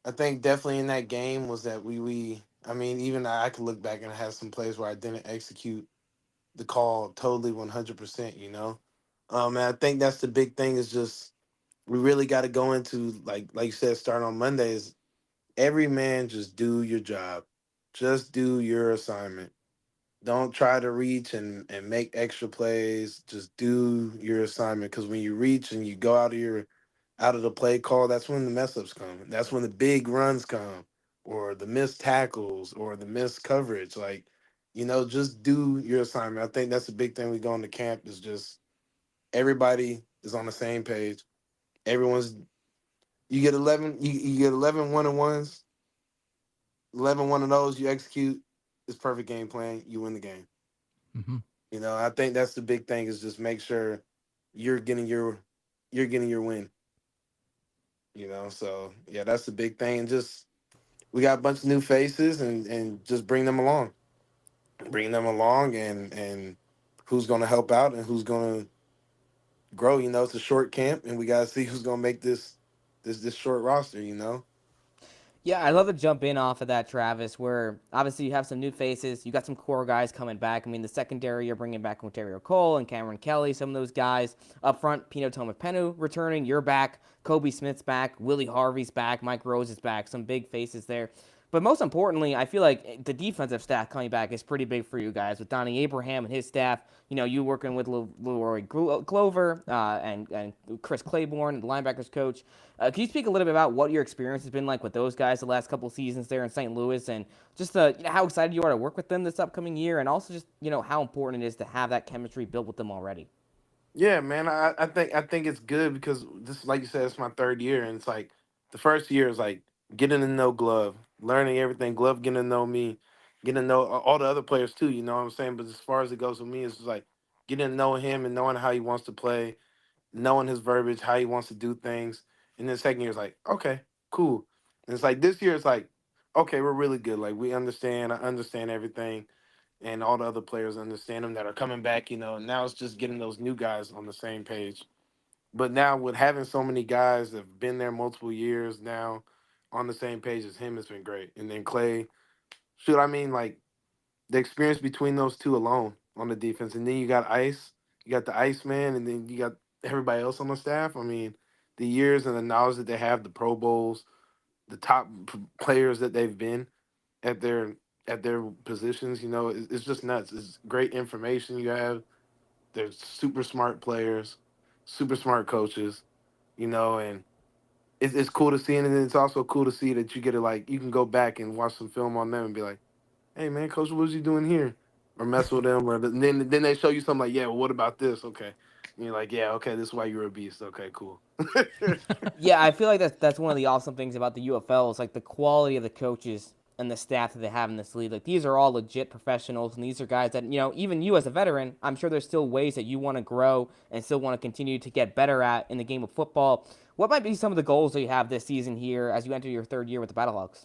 I think definitely in that game was that we I mean, even I could look back and have some plays where I didn't execute the call totally 100%, and I think that's the big thing, is just we really got to go into, like you said, start on Mondays. Every man just do your job. Just do your assignment. Don't try to reach and make extra plays. Just do your assignment, because when you reach and you go out of the play call, that's when the mess ups come. That's when the big runs come, or the missed tackles, or the missed coverage. Like, just do your assignment. I think that's the big thing we go into camp, is just everybody is on the same page. Everyone's you get 11 you get 11 one-on-ones, 11 one of those you execute. It's perfect game plan. You win the game. Mm-hmm. I think that's the big thing, is just make sure you're getting your win. So yeah, that's the big thing. And just, we got a bunch of new faces, and just bring them along. And who's gonna help out and who's gonna grow. It's a short camp, and we gotta see who's gonna make this short roster. Yeah, I love to jump in off of that, Travis, where obviously you have some new faces. You got some core guys coming back. I mean, the secondary, you're bringing back Ontario Cole and Cameron Kelly, some of those guys. Up front, Pino Tomapenu returning. You're back. Kobe Smith's back. Willie Harvey's back. Mike Rose is back. Some big faces there. But most importantly, I feel like the defensive staff coming back is pretty big for you guys. With Donnie Abraham and his staff, you working with Leroy Glover and Chris Claiborne, the linebackers coach. Can you speak a little bit about what your experience has been like with those guys the last couple of seasons there in St. Louis, and just how excited you are to work with them this upcoming year, and also just how important it is to have that chemistry built with them already? Yeah, man. I think it's good, because this, like you said, it's my third year, and it's like the first year is like getting to know Glove, learning everything. Glove getting to know me, getting to know all the other players too. You know what I'm saying? But as far as it goes with me, it's just like getting to know him and knowing how he wants to play, knowing his verbiage, how he wants to do things. And then second year is like, okay, cool. And it's like this year it's like, okay, we're really good. Like, we understand. I understand everything, and all the other players understand them that are coming back. And now it's just getting those new guys on the same page. But now, with having so many guys that have been there multiple years now on the same page as him, has been great. And then Clay, shoot, I mean, like, the experience between those two alone on the defense, and then you got Ice, you got the Ice Man, and then you got everybody else on the staff. I mean, the years and the knowledge that they have, the Pro Bowls, the top players that they've been at their positions, it's just nuts. It's great information you have. They're super smart players, super smart coaches, and it's cool to see. And then it's also cool to see that you get to, like, you can go back and watch some film on them and be like, hey man, coach, what was you doing here? Or mess with them, or then they show you something like, yeah, well, what about this? Okay, and you're like, yeah, okay, this is why you're a beast. Okay, cool. Yeah, I feel like that's one of the awesome things about the UFL is like the quality of the coaches and the staff that they have in this league. Like, these are all legit professionals, and these are guys that even you as a veteran, I'm sure there's still ways that you want to grow and still want to continue to get better at in the game of football. What might be some of the goals that you have this season here as you enter your third year with the Battlehawks?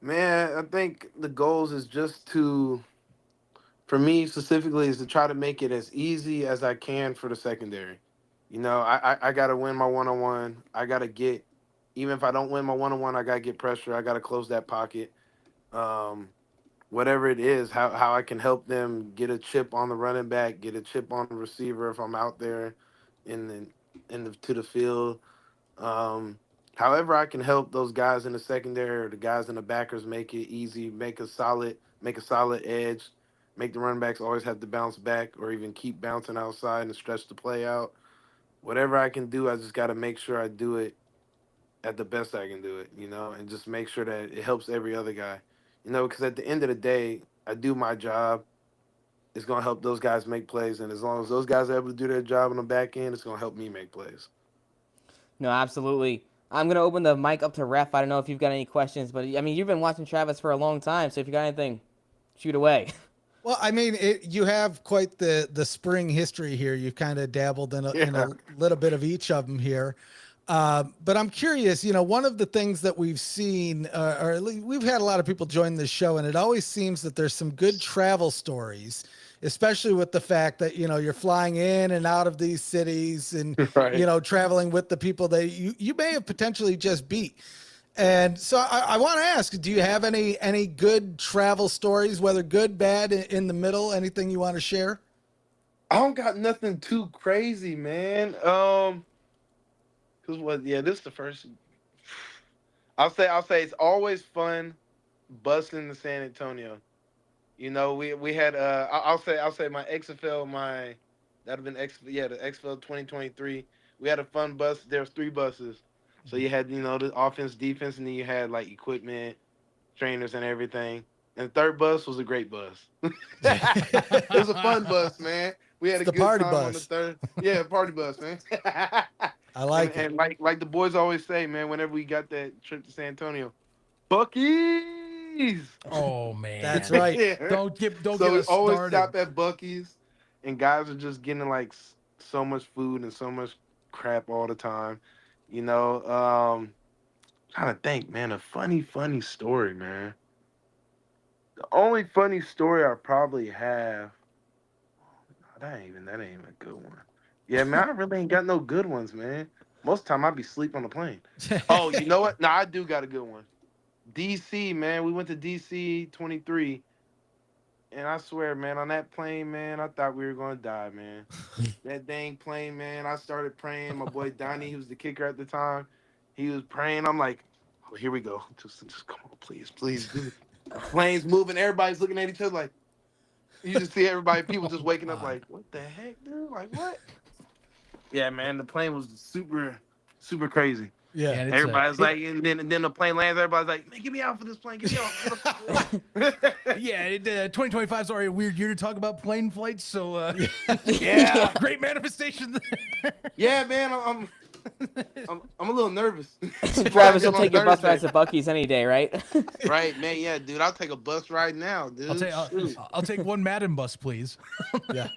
Man, I think the goals is just for me specifically, is to try to make it as easy as I can for the secondary. I got to win my one-on-one. I got to get, even if I don't win my one-on-one, I got to get pressure. I got to close that pocket. Um, Whatever it is, how I can help them get a chip on the running back, get a chip on the receiver if I'm out there, and then to the field. However I can help those guys in the secondary or the guys in the backers make it easy, make a solid edge, make the running backs always have to bounce back or even keep bouncing outside and stretch the play out. Whatever I can do, I just got to make sure I do it at the best I can do it, and just make sure that it helps every other guy, because at the end of the day, I do my job. It's going to help those guys make plays. And as long as those guys are able to do their job on the back end, it's going to help me make plays. No, absolutely. I'm going to open the mic up to Ref. I don't know if you've got any questions, but I mean, you've been watching Travis for a long time. So if you got anything, shoot away. Well, I mean, you have quite the spring history here. You've kind of dabbled in a little bit of each of them here. But I'm curious, one of the things that we've seen, or at least we've had a lot of people join this show, and it always seems that there's some good travel stories, especially with the fact that, you're flying in and out of these cities and, Right. traveling with the people that you may have potentially just beat. And so I want to ask, do you have any good travel stories, whether good, bad, in the middle, anything you want to share? I don't got nothing too crazy, man. This is the first. I'll say it's always fun busting to San Antonio. We had I'll say my XFL that'd have been the XFL 2023. We had a fun bus. There's 3 buses. So you had, the offense, defense, and then you had like equipment, trainers, and everything. And the 3rd bus was a great bus. It was a fun bus, man. We had It's a the good party time bus. on the 3rd. Yeah, party bus, man. I like it. And like the boys always say, man, whenever we got that trip to San Antonio, Buc-ee's. Oh man, That's right. Yeah. Don't get So we us always started. stop at Buc-ee's, and guys are just getting like so much food and so much crap all the time. Trying to think, man, a funny story, man. The only funny story I probably have, that ain't even a good one. Yeah, man, I really ain't got no good ones, man. Most of the time I be asleep on the plane. Oh, you know what? I do got a good one. DC, man, we went to DC 23. And I swear, man, on that plane, man, I thought we were going to die, man. That dang plane, man, I started praying. My boy Donnie, he was the kicker at the time. He was praying. I'm like, oh, here we go. Just come on, please. Plane's moving. Everybody's looking at each other like, you just see people just waking up like, what the heck, dude? Like, what? Yeah, man, the plane was super, super crazy. Yeah. And it's Everybody's like, and then the plane lands. Everybody's like, man, get me out for this plane. Get me out. yeah, 2025 is already a weird year to talk about plane flights. So Yeah. great manifestation. Yeah, man, I'm a little nervous. Travis will take your bus rides to Buc-ee's any day, right? Right, man. Yeah, dude, I'll take a bus ride now, dude. I'll take one Madden bus, please. Yeah.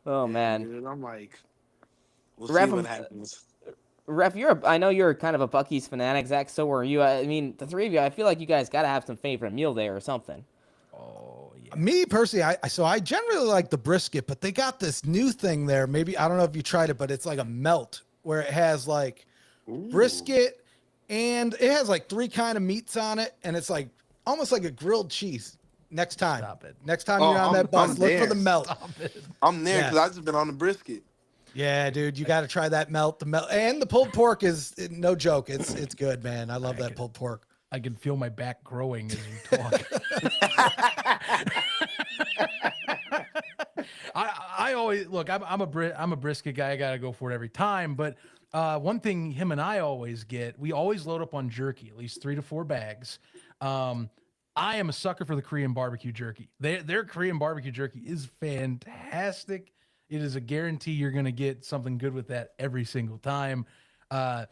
Oh man, Dude, I'm like, we'll Ref, see what happens. Ref, I know you're kind of a Buc-ee's fanatic. Zach, so are you. I mean, the 3 of you, I feel like you guys got to have some favorite meal there or something. Oh yeah. Me personally, I generally like the brisket, but they got this new thing there. Maybe, I don't know if you tried it, but it's like a melt where it has like Ooh. brisket and it has like 3 kind of meats on it. And it's like almost like a grilled cheese. Next time, Stop it. next time Oh, you're on that bus, I'm look for there. the melt. Stop it. I'm there because Yeah. I just been on the brisket. Yeah, dude, you got to try that melt. The melt and the pulled pork is no joke. It's good, man. I love that pulled pork. I can feel my back growing as you talk. I always look. I'm a brisket guy. I gotta go for it every time. But one thing him and I always get, we always load up on jerky, at least 3 to 4 bags. I am a sucker for the Korean barbecue jerky. Their Korean barbecue jerky is fantastic. It is a guarantee you're gonna get something good with that every single time. Yeah,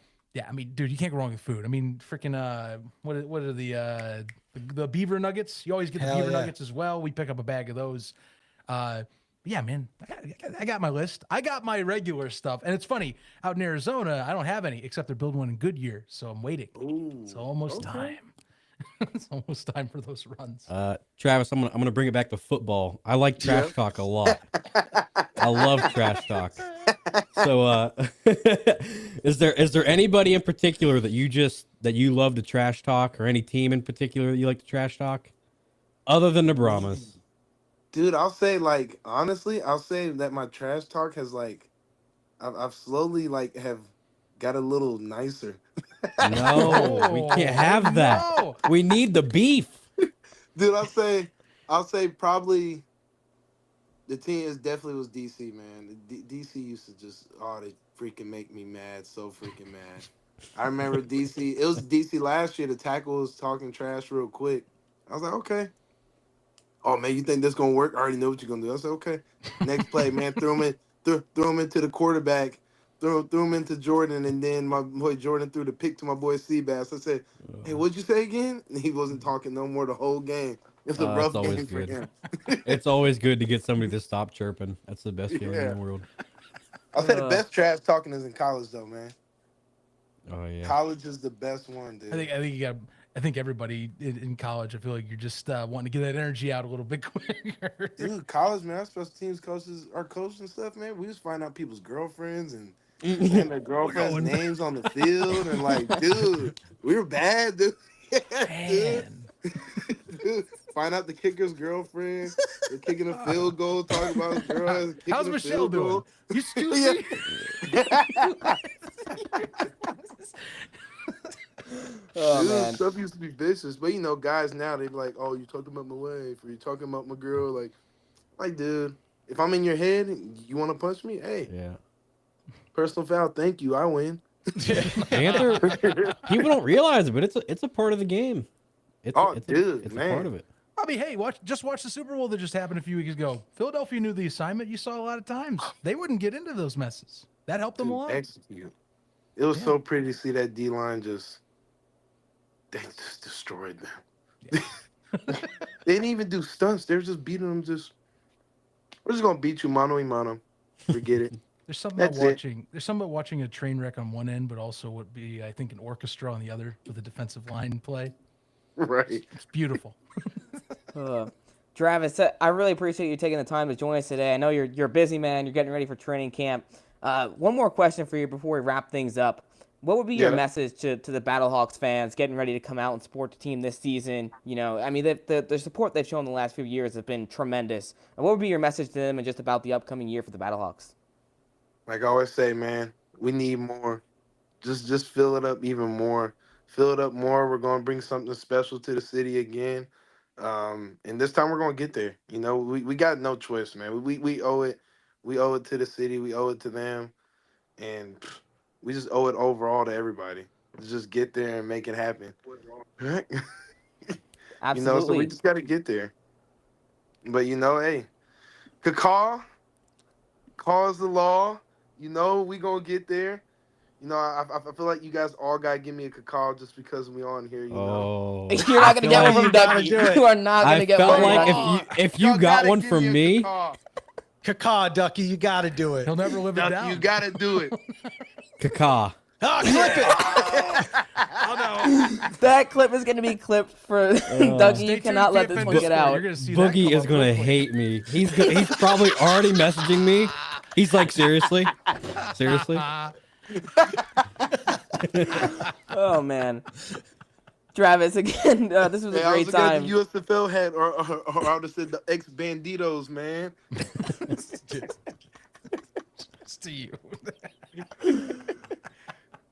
I mean, dude, you can't go wrong with food. I mean, freaking what are the beaver nuggets? You always get the Hell beaver yeah. nuggets as well. We pick up a bag of those. Yeah, man, I got my list. I got my regular stuff, and it's funny. Out in Arizona, I don't have any except they're building one in Goodyear, so I'm waiting. Ooh, It's almost okay. time. It's almost time for those runs. Travis, I'm gonna bring it back to football. I like trash Yeah. talk a lot. I love trash talk. So, is there anybody in particular that you love to trash talk, or any team in particular that you like to trash talk, other than the Brahmas? Dude, I'll say, like, honestly, I'll say that my trash talk has, like, I've slowly like have got a little nicer. No, we can't have that. No. We need the beef. Dude, I'll say probably the team is definitely was DC, man. DC used to just they freaking make me mad, so freaking mad. I remember DC. It was DC last year. The tackle was talking trash real quick. I was like, okay. Oh man, you think this gonna work? I already know what you're gonna do. I said, okay. Next play, man, throw him into the quarterback, throw him into Jordan, and then my boy Jordan threw the pick to my boy Seabass. I said, hey, what'd you say again? And he wasn't talking no more the whole game. It's a rough game for him. It's always good to get somebody to stop chirping. That's the best feeling in the world. I'll say the best trash talking is in college, though, man. Oh yeah. College is the best one, dude. I think everybody in college, I feel like you're just wanting to get that energy out a little bit quicker. Dude, college, man, our special teams coaches, our coaches and stuff, man, we just find out people's girlfriends and their girlfriends' names on the field. And like, dude, we were bad, dude. Dude, find out the kicker's girlfriend. They're kicking a field goal, talking about his girl. How's Michelle doing? You still Oh, dude, man. stuff used to be vicious. But, you know, guys now, they be like, oh, you talking about my wife or you talking about my girl. Like, dude, if I'm in your head and you want to punch me, hey. Yeah. Personal foul, thank you. I win. Panther, people don't realize it, but it's a part of the game. It's a part of it. I mean, hey, watch the Super Bowl that just happened a few weeks ago. Philadelphia knew the assignment. You saw a lot of times. They wouldn't get into those messes. That helped them a lot. Execute. It was so pretty to see that D-line they just destroyed them. Yeah. They didn't even do stunts. They were just beating them. We're just going to beat you mano a mano. Forget it. There's something about watching a train wreck on one end, but also would be, I think, an orchestra on the other with a defensive line play. Right. It's beautiful. Travis, I really appreciate you taking the time to join us today. I know you're a busy man. You're getting ready for training camp. One more question for you before we wrap things up. What would be your message to the Battlehawks fans getting ready to come out and support the team this season? You know, I mean, the support they've shown the last few years has been tremendous. And what would be your message to them and just about the upcoming year for the Battlehawks? Like I always say, man, we need more. Just fill it up even more. Fill it up more. We're going to bring something special to the city again. And this time we're going to get there. You know, we got no choice, man. We owe it. We owe it to the city. We owe it to them. And we just owe it overall to everybody. Just get there and make it happen. Right? Absolutely. You know, so we just got to get there. But, you know, hey, call is the law. You know, we going to get there. You know, I feel like you guys all got to give me a call just because we on here, you know. You're not going to get one from Ducky. You are not going to get one from Ducky. If you got one from me. Caca, Ducky, you got to do it. He'll never live it down. You got to do it. Caca. Oh, clip it. Oh, no. That clip is going to be clipped for Dougie. You cannot let this one get out. Boogie is going to hate me. He's probably already messaging me. He's like, seriously? Seriously? Oh, man. Travis, again, this was a great time. The USFL had, or I would have said the ex-banditos, man. It's to you.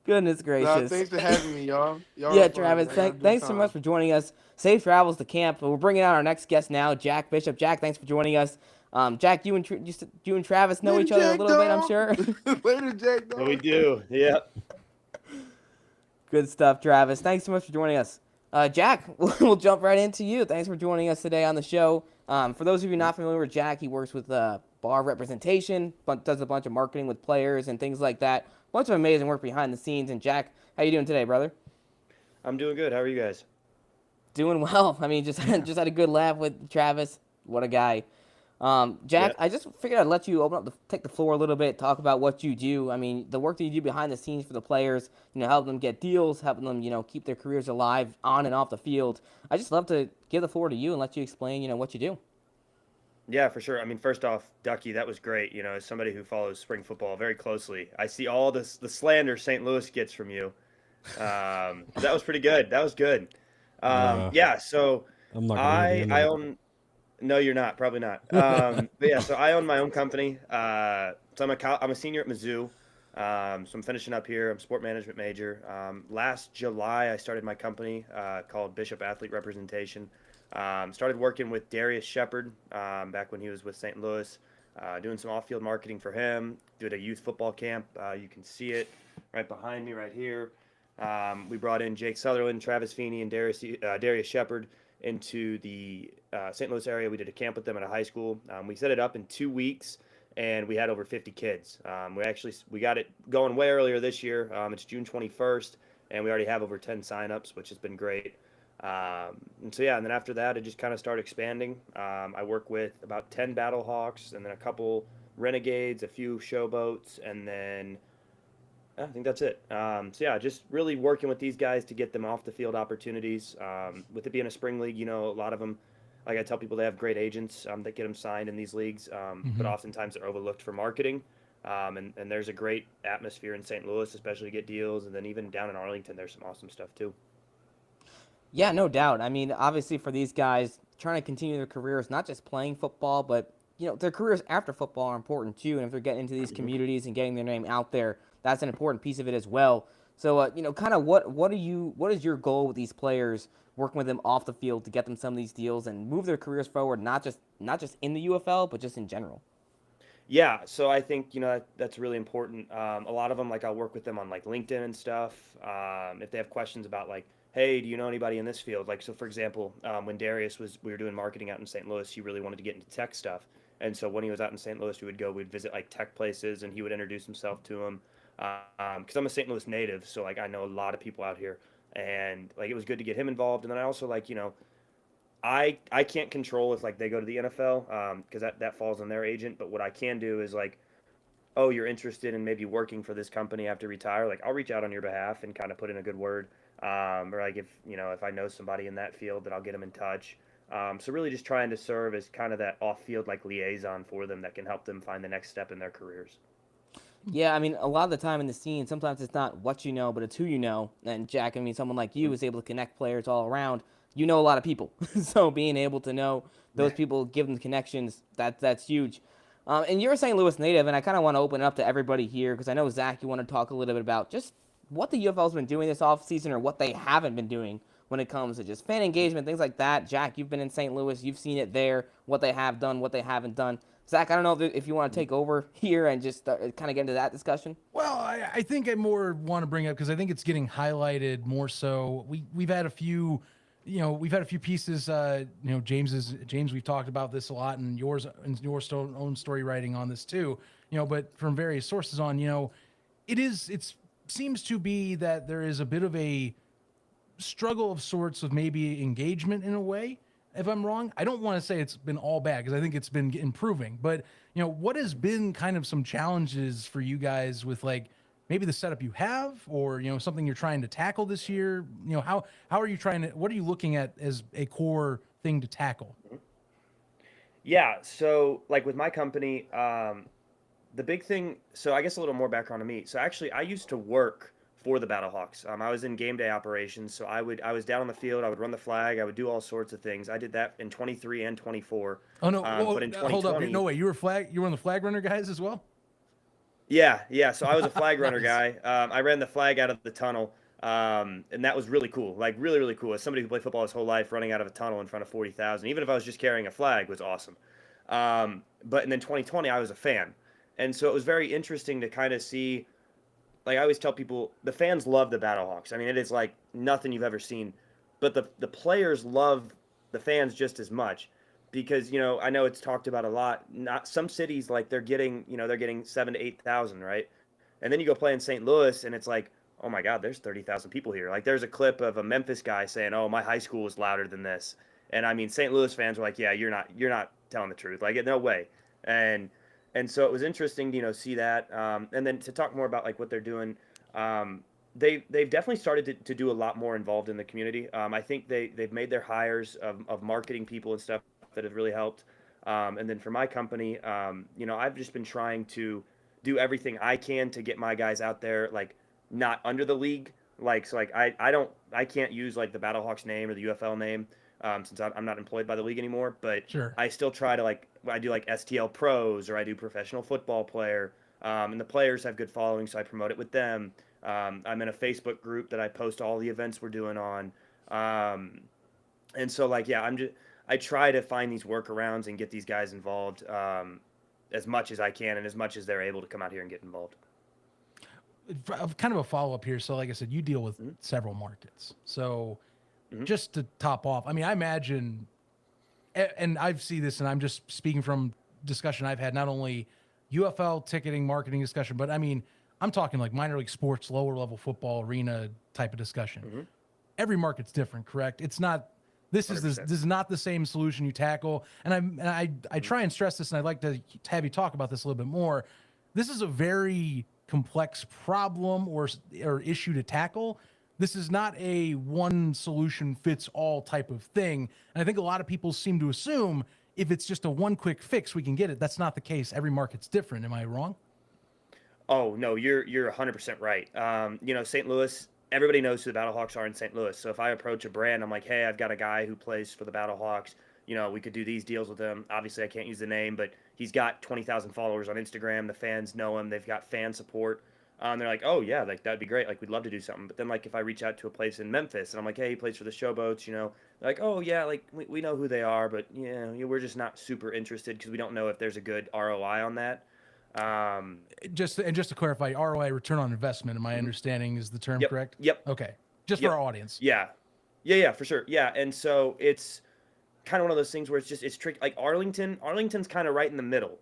Goodness gracious. Thanks for having me, y'all. Yeah, Travis, thanks so much for joining us. Safe travels to camp. We're bringing out our next guest now, Jack Bishop. Jack, thanks for joining us. Jack, you and Travis know each other a little bit, I'm sure. Later, Jack. Yeah, we do. Yeah. Good stuff, Travis. Thanks so much for joining us. Jack, we'll jump right into you. Thanks for joining us today on the show. For those of you not familiar with Jack, he works with bar representation, does a bunch of marketing with players and things like that. Bunch of amazing work behind the scenes. And Jack, how you doing today, brother? I'm doing good. How are you guys? Doing well. I mean, just had a good laugh with Travis. What a guy. Jack, I just figured I'd let you take the floor a little bit, talk about what you do. I mean, the work that you do behind the scenes for the players, helping them get deals, helping them, keep their careers alive on and off the field. I just love to give the floor to you and let you explain, what you do. Yeah, for sure. I mean, first off, Ducky, that was great. As somebody who follows spring football very closely, I see all the slander St. Louis gets from you. That was pretty good. That was good. Yeah, so I'm not I own. No, you're not. Probably not. But yeah, so I own my own company. So I'm a senior at Mizzou. So I'm finishing up here. I'm a sport management major. Last July, I started my company called Bishop Athlete Representation. Started working with Darius Shepard back when he was with St. Louis, doing some off-field marketing for him. Did a youth football camp. You can see it right behind me right here. We brought in Jake Sutherland, Travis Feeney, and Darius Shepard into the St. Louis area. We did a camp with them at a high school. We set it up in 2 weeks, and we had over 50 kids. We got it going way earlier this year. It's June 21st, and we already have over 10 signups, which has been great. And then after that, it just kind of started expanding. I work with about 10 Battlehawks, and then a couple Renegades, a few Showboats, and then I think that's it. Just really working with these guys to get them off the field opportunities. With it being a spring league, a lot of them, like I tell people, they have great agents that get them signed in these leagues, but oftentimes they're overlooked for marketing. And there's a great atmosphere in St. Louis, especially to get deals. And then even down in Arlington, there's some awesome stuff too. Yeah, no doubt. I mean, obviously for these guys trying to continue their careers, not just playing football, but their careers after football are important too. And if they're getting into these communities and getting their name out there, that's an important piece of it as well. So, kind of what is your goal with these players, working with them off the field to get them some of these deals and move their careers forward, not just in the UFL, but just in general? Yeah, so I think that's really important. A lot of them, like I'll work with them on like LinkedIn and stuff. If they have questions about like, hey, do you know anybody in this field? Like, so for example, when we were doing marketing out in St. Louis, he really wanted to get into tech stuff. And so when he was out in St. Louis, we'd visit like tech places, and he would introduce himself to them. Because I'm a St. Louis native, so like I know a lot of people out here, and like it was good to get him involved. And then I also like I can't control if like they go to the NFL because that falls on their agent. But what I can do is like, oh, you're interested in maybe working for this company after retire, like I'll reach out on your behalf and kind of put in a good word. Or like if I know somebody in that field, that I'll get them in touch. So really just trying to serve as kind of that off-field like liaison for them that can help them find the next step in their careers. Yeah, I mean, a lot of the time in the scene, sometimes it's not what you know, but it's who you know. And Jack, I mean, someone like you is able to connect players all around. You know a lot of people, so being able to know those people, give them connections, that's huge. And you're a St. Louis native, and I kind of want to open it up to everybody here because I know, Zach, you want to talk a little bit about just what the UFL's been doing this offseason or what they haven't been doing when it comes to just fan engagement, things like that. Jack, you've been in St. Louis. You've seen it there, what they have done, what they haven't done. Zach, I don't know if you want to take over here and just kind of get into that discussion. Well, I think I more want to bring up because I think it's getting highlighted more so. We've had a few, pieces. James, we've talked about this a lot, and your own story writing on this too. But from various sources on, it seems to be that there is a bit of a struggle of sorts with maybe engagement in a way. If I'm wrong, I don't want to say it's been all bad because I think it's been improving. But what has been kind of some challenges for you guys with like maybe the setup you have, or something you're trying to tackle this year? How are you trying to? What are you looking at as a core thing to tackle? Yeah, so like with my company, the big thing. So I guess a little more background on me. So actually, I used to work for the Battlehawks. I was in game day operations, so I was down on the field. I would run the flag. I would do all sorts of things. I did that in 23 and 24. Oh no! But in 2020, hold up! No way! You were one of the flag runner guys as well. Yeah. So I was a flag runner guy. I ran the flag out of the tunnel, and that was really cool. Like really, really cool. As somebody who played football his whole life, running out of a tunnel in front of 40,000, even if I was just carrying a flag, was awesome. But then 2020, I was a fan, and so it was very interesting to kind of see. Like I always tell people, the fans love the Battlehawks. I mean, it is like nothing you've ever seen. But the players love the fans just as much because, I know it's talked about a lot. Not some cities, like they're getting 7,000 to 8,000, right? And then you go play in St. Louis and it's like, oh my God, there's 30,000 people here. Like there's a clip of a Memphis guy saying, oh, my high school was louder than this. And I mean, St. Louis fans were like, yeah, you're not telling the truth. Like, no way. And so it was interesting to see that. And then to talk more about like what they're doing, they've definitely started to do a lot more involved in the community. I think they've made their hires of marketing people and stuff that have really helped. And then for my company, I've just been trying to do everything I can to get my guys out there, like not under the league. Like, so like I can't use like the Battlehawks name or the UFL name. Since I'm not employed by the league anymore, but sure. I still try to I do like STL pros, or I do professional football player. And the players have good following, so I promote it with them. I'm in a Facebook group that I post all the events we're doing on. And so like, yeah, I try to find these workarounds and get these guys involved as much as I can and as much as they're able to come out here and get involved. Kind of a follow-up here. So like I said, you deal with several markets. So just to top off, I mean, I imagine, and I've seen this, and I'm just speaking from discussion I've had, not only UFL ticketing, marketing discussion, but I mean, I'm talking like minor league sports, lower level football, arena type of discussion. Every market's different, correct? It's not, this is not the same solution you tackle. And I try and stress this, and I'd like to have you talk about this a little bit more. This is a very complex problem or issue to tackle. This is not a one solution fits all type of thing. And I think a lot of people seem to assume if it's just a one quick fix, we can get it. That's not the case. Every market's different. Am I wrong? Oh, no, you're 100% right. You know, St. Louis, everybody knows who the Battlehawks are in St. Louis. So if I approach a brand, I'm like, hey, I've got a guy who plays for the Battlehawks. You know, we could do these deals with him. Obviously, I can't use the name, but he's got 20,000 followers on Instagram. The fans know him. They've got fan support. They're like, oh, yeah, like that'd be great. Like, we'd love to do something. But then, like, if I reach out to a place in Memphis and I'm like, hey, he plays for the Showboats, you know, they're like, oh, yeah, like we know who they are, but, yeah, we're just not super interested because we don't know if there's a good ROI on that. Just to clarify, ROI, return on investment, in my understanding, is the term correct? Yep. Okay. Just for our audience. Yeah, for sure. Yeah, and so it's kind of one of those things where it's tricky. Like Arlington's kind of right in the middle.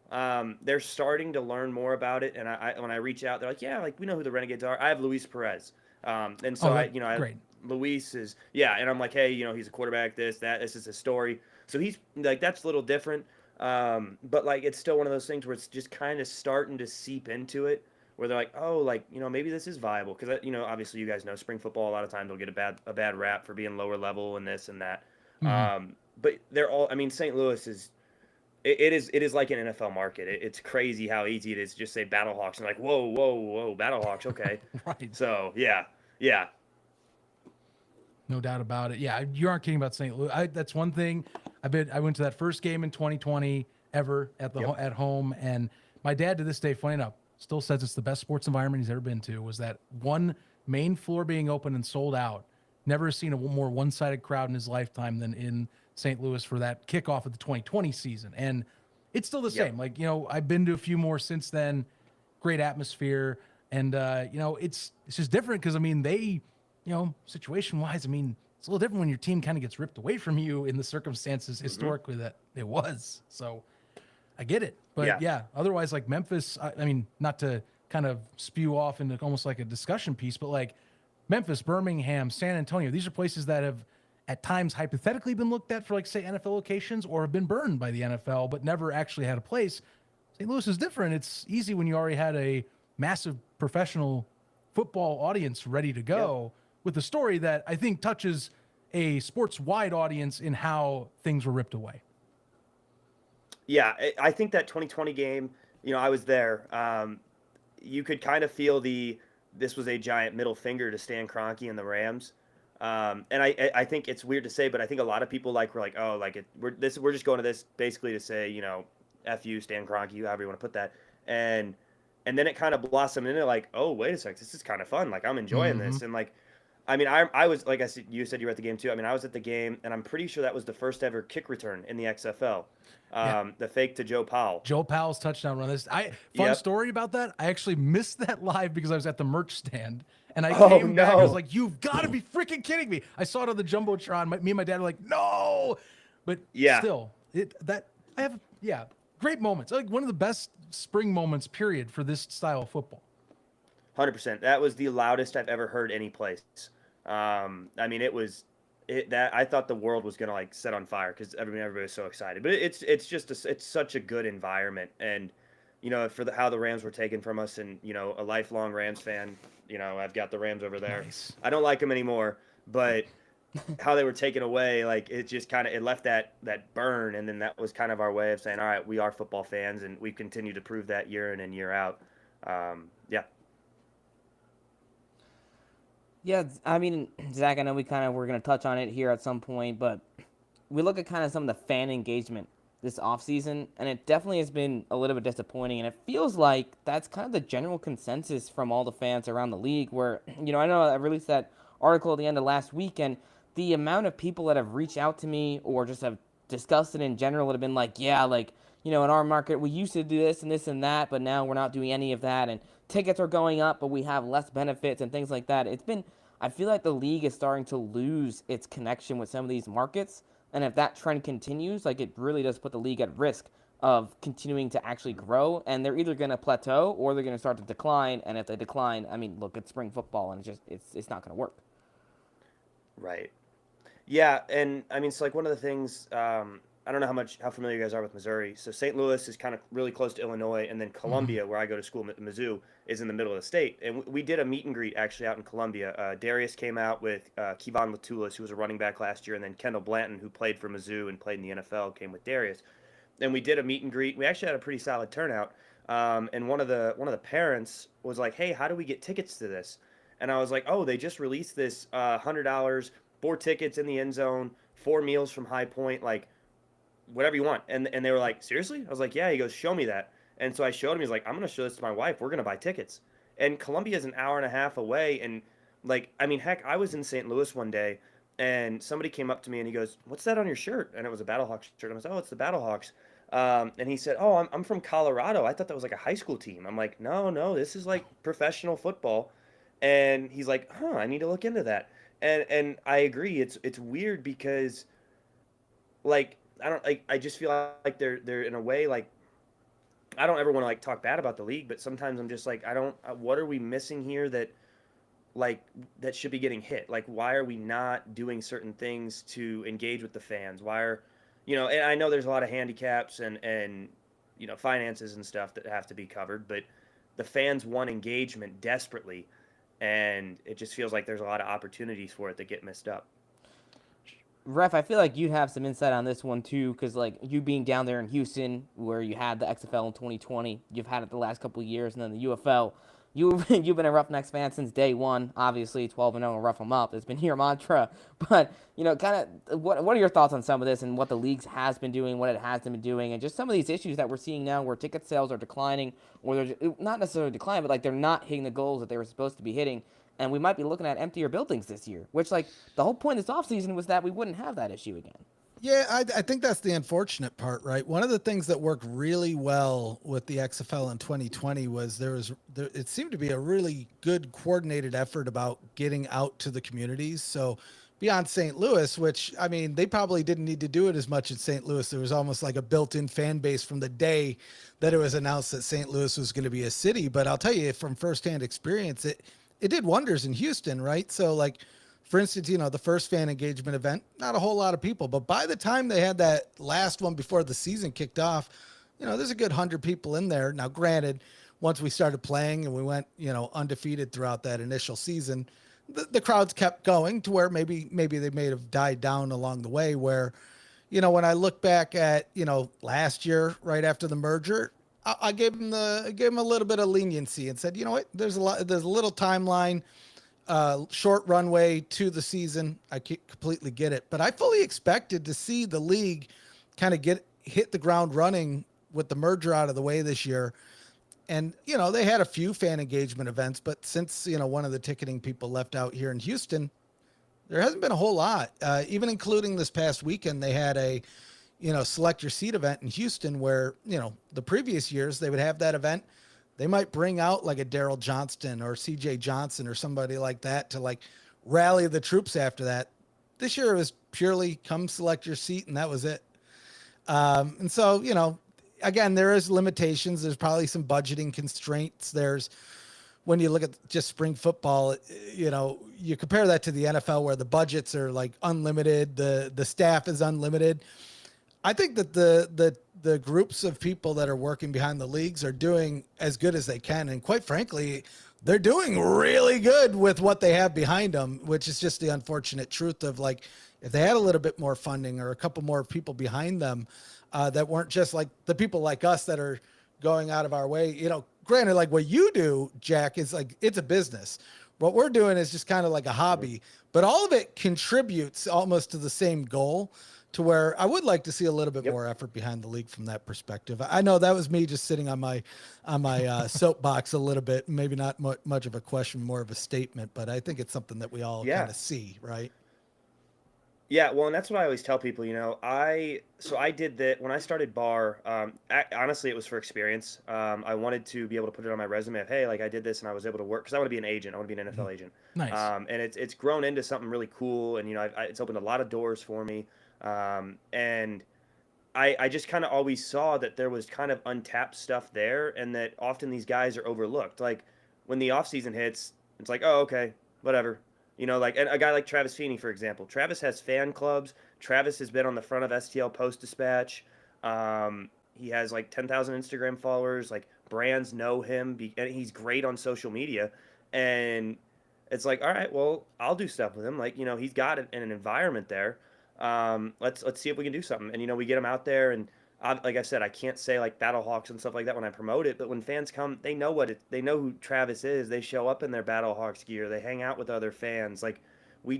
They're starting to learn more about it, and when I reach out, they're like, yeah, like we know who the Renegades are. I have Luis Perez, and so great. Luis is and I'm like, hey, you know, he's a quarterback. This is his story. So he's like, that's a little different. But like, it's still one of those things where it's just kind of starting to seep into it, where they're like, oh, like, you know, maybe this is viable. Cause you know, obviously you guys know spring football, a lot of times they'll get a bad rap for being lower level and this and that. But they're all, I mean, St. Louis is, it is like an NFL market. It's crazy how easy it is to just say Battlehawks and like, whoa, Battlehawks. Okay. Right. So yeah. No doubt about it. Yeah, you aren't kidding about St. Louis. That's one thing. I went to that first game in 2020 ever at home, and my dad to this day, funny enough, still says it's the best sports environment he's ever been to. Was that one main floor being open and sold out? Never seen a more one-sided crowd in his lifetime than in St. Louis for that kickoff of the 2020 season, and it's still the same. Like, you know, I've been to a few more since then. Great atmosphere, and you know, it's just different because I mean they. You know, situation-wise, I mean, it's a little different when your team kind of gets ripped away from you in the circumstances historically that it was. So I get it. But yeah otherwise, like Memphis, I mean, not to kind of spew off into almost like a discussion piece, but like Memphis, Birmingham, San Antonio, these are places that have at times hypothetically been looked at for like, say, NFL locations or have been burned by the NFL, but never actually had a place. St. Louis is different. It's easy when you already had a massive professional football audience ready to go. With a story that I think touches a sports-wide audience in how things were ripped away. Yeah, I think that 2020 game, you know, I was there. You could kind of feel this was a giant middle finger to Stan Kroenke and the Rams. And I think it's weird to say, but I think a lot of people were like, oh, like we're just going to this basically to say, you know, F you, Stan Kroenke, however you want to put that. And then it kind of blossomed into like, oh, wait a sec, this is kind of fun. Like, I'm enjoying this. And like, I mean, I was, like I said, you said you were at the game too. I mean, I was at the game, and I'm pretty sure that was the first ever kick return in the XFL. The fake to Joe Powell. Joe Powell's touchdown run. Fun story about that. I actually missed that live because I was at the merch stand, and I came back. I was like, "You've got to be freaking kidding me!" I saw it on the jumbotron. Me and my dad were like, "No!" But still, great moments. Like one of the best spring moments, period, for this style of football. 100%. That was the loudest I've ever heard any place. I mean, that I thought the world was gonna like set on fire because everybody was so excited. But it's such a good environment, and you know, for how the Rams were taken from us, and you know, a lifelong Rams fan. You know, I've got the Rams over there. Nice. I don't like them anymore, but how they were taken away, like it just kind of it left that burn, and then that was kind of our way of saying, all right, we are football fans, and we continue to prove that year in and year out. Yeah, I mean, Zach, I know we're going to touch on it here at some point, but we look at kind of some of the fan engagement this offseason, and it definitely has been a little bit disappointing. And it feels like that's kind of the general consensus from all the fans around the league. Where, I know I released that article at the end of last week, and the amount of people that have reached out to me or just have discussed it in general would have been like, yeah, like, in our market, we used to do this and that, but now we're not doing any of that. And tickets are going up, but we have less benefits and things like that. I feel like the league is starting to lose its connection with some of these markets. And if that trend continues, like, it really does put the league at risk of continuing to actually grow. And they're either going to plateau or they're going to start to decline. And if they decline, I mean, look, it's spring football and it's not going to work. Right. Yeah, and I mean, so like one of the things, I don't know how familiar you guys are with Missouri. So St. Louis is kind of really close to Illinois, and then Columbia, where I go to school, Mizzou, is in the middle of the state. And we did a meet and greet actually out in Columbia. Darius came out with Kevon Latulis, who was a running back last year, and then Kendall Blanton, who played for Mizzou and played in the NFL, came with Darius. And we did a meet and greet. We actually had a pretty solid turnout. And one of the parents was like, "Hey, how do we get tickets to this?" And I was like, "Oh, they just released this $100, 4 tickets in the end zone, 4 meals from High Point, like whatever you want." And they were like, "Seriously?" I was like, "Yeah." He goes, "Show me that." And so I showed him. He's like, "I'm going to show this to my wife. We're going to buy tickets." And Columbia is an hour and a half away. And like, I mean, heck, I was in St. Louis one day and somebody came up to me and he goes, "What's that on your shirt?" And it was a Battlehawks shirt. And I was like, "Oh, it's the Battlehawks." And he said, "Oh, I'm from Colorado. I thought that was like a high school team." I'm like, no, this is like professional football." And he's like, "Huh, I need to look into that." And I agree. It's weird because, like, I just feel like they're in a way, like, I don't ever want to like talk bad about the league, but sometimes I'm just like, what are we missing here that should be getting hit? Like, why are we not doing certain things to engage with the fans? Why are, and I know there's a lot of handicaps and finances and stuff that have to be covered, but the fans want engagement desperately. And it just feels like there's a lot of opportunities for it that get missed up. Ref, I feel like you'd have some insight on this one too, because like you being down there in Houston, where you had the XFL in 2020, you've had it the last couple of years, and then the UFL. You've been a Roughnecks fan since day one. Obviously, 12-0 and rough them up. It's been your mantra. But kind of what are your thoughts on some of this and what the leagues has been doing, what it hasn't been doing, and just some of these issues that we're seeing now, where ticket sales are declining, or they're not necessarily declining, but like they're not hitting the goals that they were supposed to be hitting. And we might be looking at emptier buildings this year, which, like, the whole point of this offseason was that we wouldn't have that issue again. Yeah, I think that's the unfortunate part, right? One of the things that worked really well with the XFL in 2020 was it seemed to be a really good coordinated effort about getting out to the communities. So beyond St. Louis, which, I mean, they probably didn't need to do it as much in St. Louis. There was almost like a built-in fan base from the day that it was announced that St. Louis was going to be a city. But I'll tell you from firsthand experience, it did wonders in Houston, right? So, like, for instance, the first fan engagement event, not a whole lot of people, but by the time they had that last one before the season kicked off, there's a good 100 people in there. Now, granted, once we started playing and we went, undefeated throughout that initial season, the crowds kept going to where maybe they may have died down along the way where, when I look back at, last year, right after the merger, I gave him a little bit of leniency and said, there's a little timeline, short runway to the season. I completely get it, but I fully expected to see the league kind of hit the ground running with the merger out of the way this year. And, they had a few fan engagement events, but since, one of the ticketing people left out here in Houston, there hasn't been a whole lot, even including this past weekend. They had a, select your seat event in Houston where, the previous years they would have that event. They might bring out like a Daryl Johnston or CJ Johnson or somebody like that to like rally the troops after that. This year it was purely come select your seat, and that was it. And so, again, there is limitations. There's probably some budgeting constraints. When you look at just spring football, you compare that to the NFL where the budgets are like unlimited. The staff is unlimited. I think that the groups of people that are working behind the leagues are doing as good as they can. And quite frankly, they're doing really good with what they have behind them, which is just the unfortunate truth of, like, if they had a little bit more funding or a couple more people behind them that weren't just like the people like us that are going out of our way, granted, like what you do, Jack, is like, it's a business. What we're doing is just kind of like a hobby, but all of it contributes almost to the same goal. to where I would like to see a little bit Yep. more effort behind the league from that perspective. I know that was me just sitting on my soapbox a little bit, maybe not much of a question, more of a statement, but I think it's something that we all Yeah. kind of see, right? Yeah, well, and that's what I always tell people. I did that when I started bar. Honestly, it was for experience. I wanted to be able to put it on my resume of, hey, like I did this and I was able to work because I want to be an agent. I want to be an NFL agent. Nice. And it's grown into something really cool, and it's opened a lot of doors for me. And I just kind of always saw that there was kind of untapped stuff there, and that often these guys are overlooked. Like when the off season hits, it's like, oh, okay, whatever. Like, and a guy like Travis Feeney, for example. Travis has fan clubs. Travis has been on the front of STL Post Dispatch. He has like 10,000 Instagram followers. Like brands know him, and he's great on social media. And it's like, all right, well, I'll do stuff with him. Like, he's got an environment there. Let's see if we can do something. And we get him out there, and like I said, I can't say like Battlehawks and stuff like that when I promote it, but when fans come, they know they know who Travis is. They show up in their Battlehawks gear. They hang out with other fans. Like we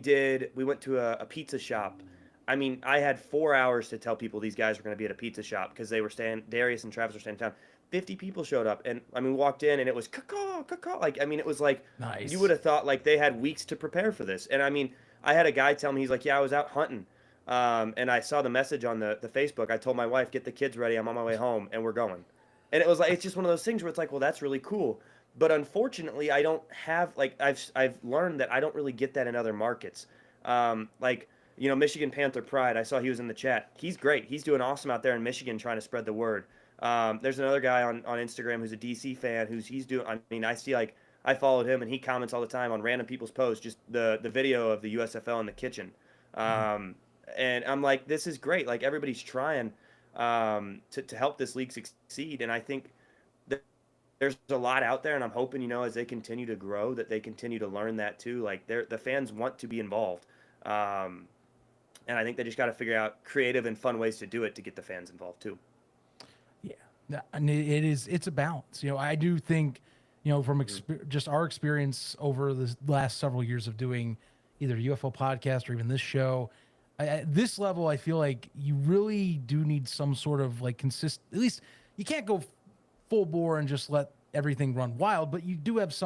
went to a pizza shop. I mean, I had 4 hours to tell people these guys were going to be at a pizza shop because Darius and Travis were staying in town. 50 people showed up, and I mean, we walked in and it was caw, caw. Like, I mean, it was like, Nice. You would have thought like they had weeks to prepare for this. And I mean, I had a guy tell me, he's like, yeah, I was out hunting. And I saw the message on the Facebook. I told my wife, get the kids ready. I'm on my way home, and we're going. And it was like, it's just one of those things where it's like, well, that's really cool. But unfortunately, I don't have, like, I've learned that I don't really get that in other markets. Michigan Panther Pride, I saw he was in the chat. He's great. He's doing awesome out there in Michigan trying to spread the word. There's another guy on Instagram who's a DC fan he's doing, I mean, I see, like, I followed him, and he comments all the time on random people's posts, just the video of the USFL in the kitchen. And I'm like, this is great. Like, everybody's trying to help this league succeed. And I think that there's a lot out there, and I'm hoping, as they continue to grow, that they continue to learn that too. Like, the fans want to be involved. And I think they just got to figure out creative and fun ways to do it to get the fans involved too. Yeah, and it's a balance. I do think, from just our experience over the last several years of doing either UFL podcast or even this show, at this level, I feel like you really do need some sort of like at least you can't go full bore and just let everything run wild, but you do have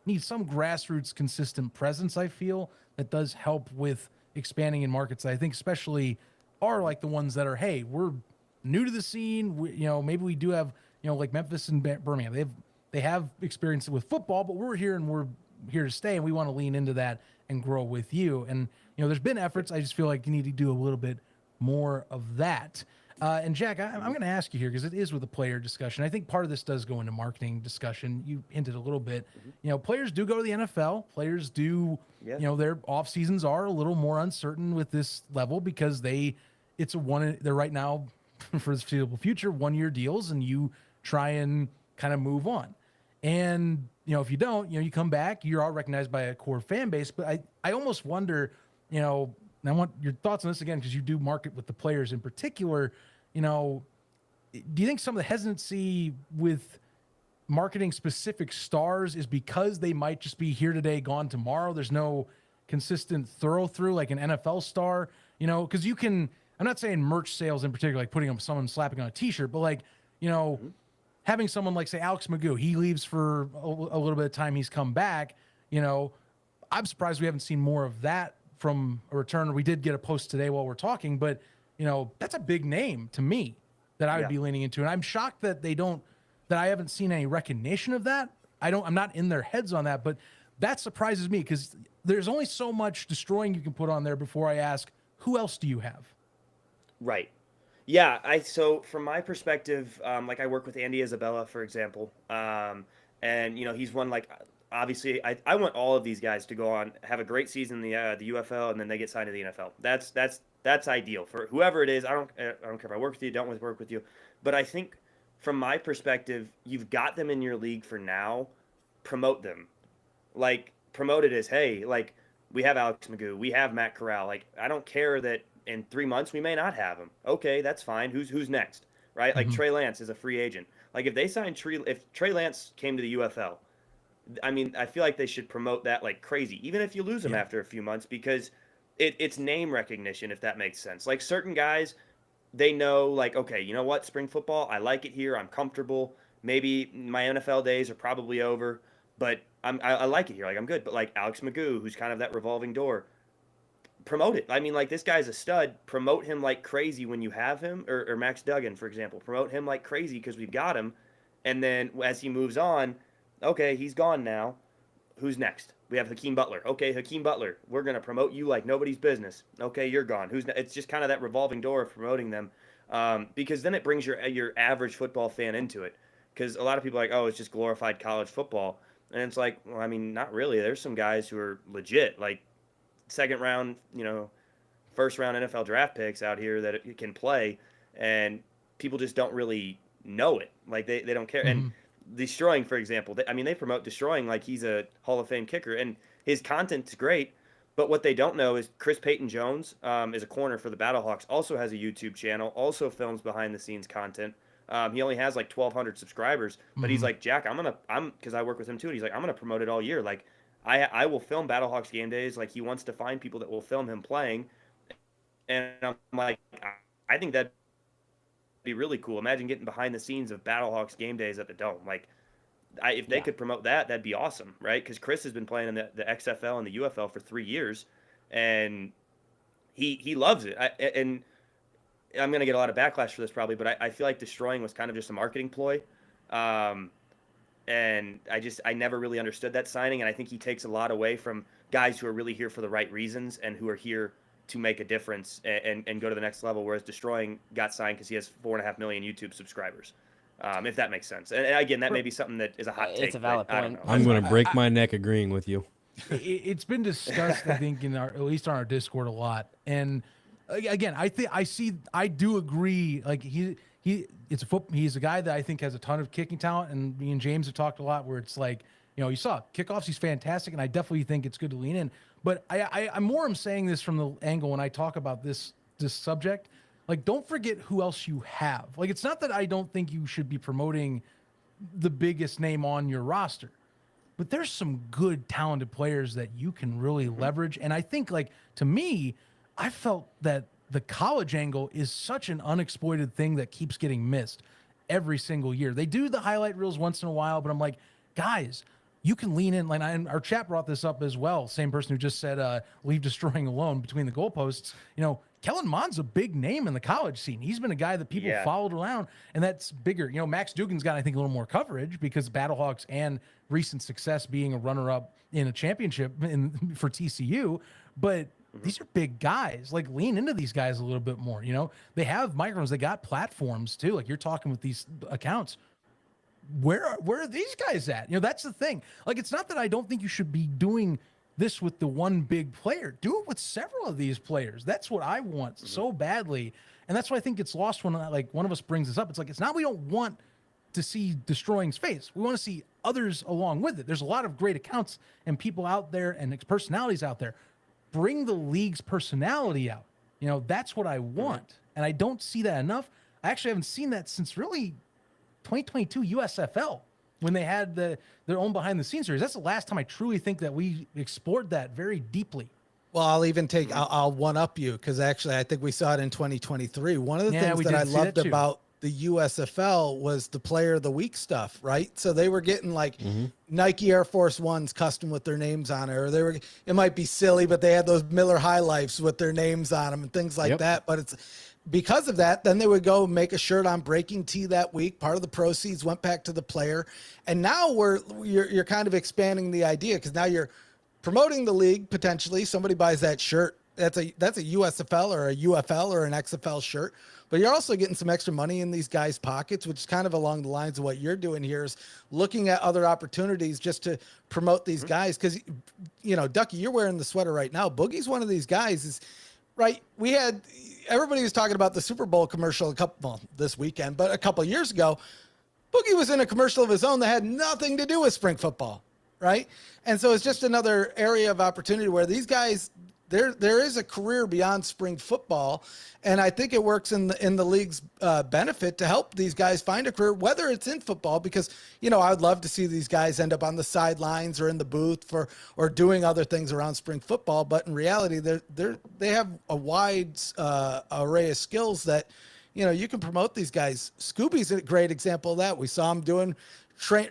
need some grassroots consistent presence. I feel that does help with expanding in markets that I think especially are like the ones that are, hey, we're new to the scene. Maybe we do have, like Memphis and Birmingham. They have experience with football, but we're here and we're here to stay, and we want to lean into that and grow with you. And there's been efforts. I just feel like you need to do a little bit more of that. And Jack, I'm going to ask you here because it is with a player discussion. I think part of this does go into marketing discussion. You hinted a little bit. Players do go to the NFL. Players do. Their off seasons are a little more uncertain with this level because they're right now for the foreseeable future 1 year deals, and you try and kind of move on. And if you don't, you come back, you're all recognized by a core fan base. But I almost wonder, and I want your thoughts on this again, because you do market with the players in particular. Do you think some of the hesitancy with marketing specific stars is because they might just be here today, gone tomorrow? There's no consistent through like an NFL star, because I'm not saying merch sales in particular, like putting someone slapping on a t-shirt, but like, having someone like, say, Alex Magoo, he leaves for a little bit of time. He's come back. I'm surprised we haven't seen more of that from a return. We did get a post today while we're talking, but that's a big name to me that I would be leaning into. And I'm shocked that I haven't seen any recognition of that. I'm not in their heads on that, but that surprises me because there's only so much destroying you can put on there before I ask, who else do you have? Right. Yeah. So from my perspective, like I work with Andy Isabella, for example. And he's one, like, obviously I want all of these guys to go on, have a great season in the UFL, and then they get signed to the NFL. That's ideal for whoever it is. I don't care if I work with you, don't work with you. But I think from my perspective, you've got them in your league for now. Promote them. Like, promote it as, hey, like, we have Alex Magoo, we have Matt Corral. Like, I don't care that in 3 months we may not have him. Okay, that's fine. Who's next, right? Like Trey Lance is a free agent. Like, if Trey Lance came to the UFL, I mean, I feel like they should promote that like crazy, even if you lose him after a few months, because it's name recognition, if that makes sense. Like certain guys, they know, like, okay, you know what, spring football, I like it here, I'm comfortable. Maybe my NFL days are probably over, but I like it here, like I'm good. But like Alex Magoo, who's kind of that revolving door, promote it. I mean, like this guy's a stud. Promote him like crazy when you have him, or Max Duggan, for example. Promote him like crazy because we've got him. And then as he moves on, okay, he's gone now. Who's next? We have Hakeem Butler. Okay, Hakeem Butler, we're gonna promote you like nobody's business. Okay, you're gone. It's just kind of that revolving door of promoting them, because then it brings your average football fan into it. Because a lot of people are like, oh, it's just glorified college football, and it's like, well, I mean, not really. There's some guys who are legit, like second round, first round NFL draft picks out here that it can play, and people just don't really know it. Like they don't care. And Destroying, for example, they promote Destroying like he's a Hall of Fame kicker, and his content's great. But what they don't know is Chris Payton-Jones is a corner for the Battlehawks, also has a YouTube channel, also films behind the scenes content. He only has like 1,200 subscribers, but he's like, Jack, because I work with him too, and he's like, I'm gonna promote it all year. Like, I will film Battlehawks game days. Like, he wants to find people that will film him playing, and I'm like, I think that'd be really cool. Imagine getting behind the scenes of Battlehawks game days at the Dome. Like, if they could promote that, that'd be awesome, right? Because Chris has been playing in the XFL and the UFL for 3 years, and he loves it. And I'm going to get a lot of backlash for this probably, but I feel like Destroying was kind of just a marketing ploy. And I never really understood that signing, and I think he takes a lot away from guys who are really here for the right reasons and who are here to make a difference and go to the next level, whereas Destroying got signed because he has 4.5 million YouTube subscribers, if that makes sense. And again, that may be something that is a hot take. It's a valid point. I'm going to break my neck agreeing with you. It's been discussed, I think, at least on our Discord a lot. And again, I do agree. Like he's a guy that I think has a ton of kicking talent, and me and James have talked a lot where it's like, you saw kickoffs, he's fantastic, and I definitely think it's good to lean in. But I'm saying this from the angle when I talk about this subject, like, don't forget who else you have. Like, it's not that I don't think you should be promoting the biggest name on your roster, but there's some good talented players that you can really leverage. And I think, like, to me, I felt that the college angle is such an unexploited thing that keeps getting missed every single year. They do the highlight reels once in a while, but I'm like, guys, you can lean in. Like, and our chat brought this up as well. Same person who just said, leave Destroying alone between the goalposts. Kellen Mond's a big name in the college scene. He's been a guy that people followed around, and that's bigger. Max Dugan's got, I think, a little more coverage because Battlehawks and recent success being a runner-up in a championship for TCU. But these are big guys. Like, lean into these guys a little bit more. They have microphones. They got platforms too. Like, you're talking with these accounts. Where are these guys at? That's the thing. Like, it's not that I don't think you should be doing this with the one big player. Do it with several of these players. That's what I want so badly. And that's why I think it's lost when, like, one of us brings this up. It's like, it's not we don't want to see Destroying's face. We want to see others along with it. There's a lot of great accounts and people out there and personalities out there. Bring the league's personality out. That's what I want. And I don't see that enough. I actually haven't seen that since really 2022 USFL, when they had their own behind the scenes series. That's the last time I truly think that we explored that very deeply. Well, I'll one up you, because actually I think we saw it in 2023. One of the things that I loved about the USFL was the player of the week stuff, right? So they were getting like Nike Air Force Ones custom with their names on it, or it might be silly, but they had those Miller High Lifes with their names on them and things like that. But it's because of that, then they would go make a shirt on Breaking Tea that week. Part of the proceeds went back to the player. And now you're kind of expanding the idea, because now you're promoting the league. Potentially somebody buys that shirt. That's a USFL or a UFL or an XFL shirt, but you're also getting some extra money in these guys' pockets, which is kind of along the lines of what you're doing here, is looking at other opportunities just to promote these guys. Because, Ducky, you're wearing the sweater right now. Boogie's one of these guys, right? Everybody was talking about the Super Bowl commercial this weekend, but a couple of years ago, Boogie was in a commercial of his own that had nothing to do with spring football, right? And so it's just another area of opportunity where these guys, there is a career beyond spring football, and I think it works in the league's benefit to help these guys find a career, whether it's in football, because I'd love to see these guys end up on the sidelines or in the booth or doing other things around spring football, but in reality they have a wide array of skills that you can promote these guys. Scooby's a great example of that. We saw him doing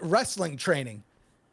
wrestling training,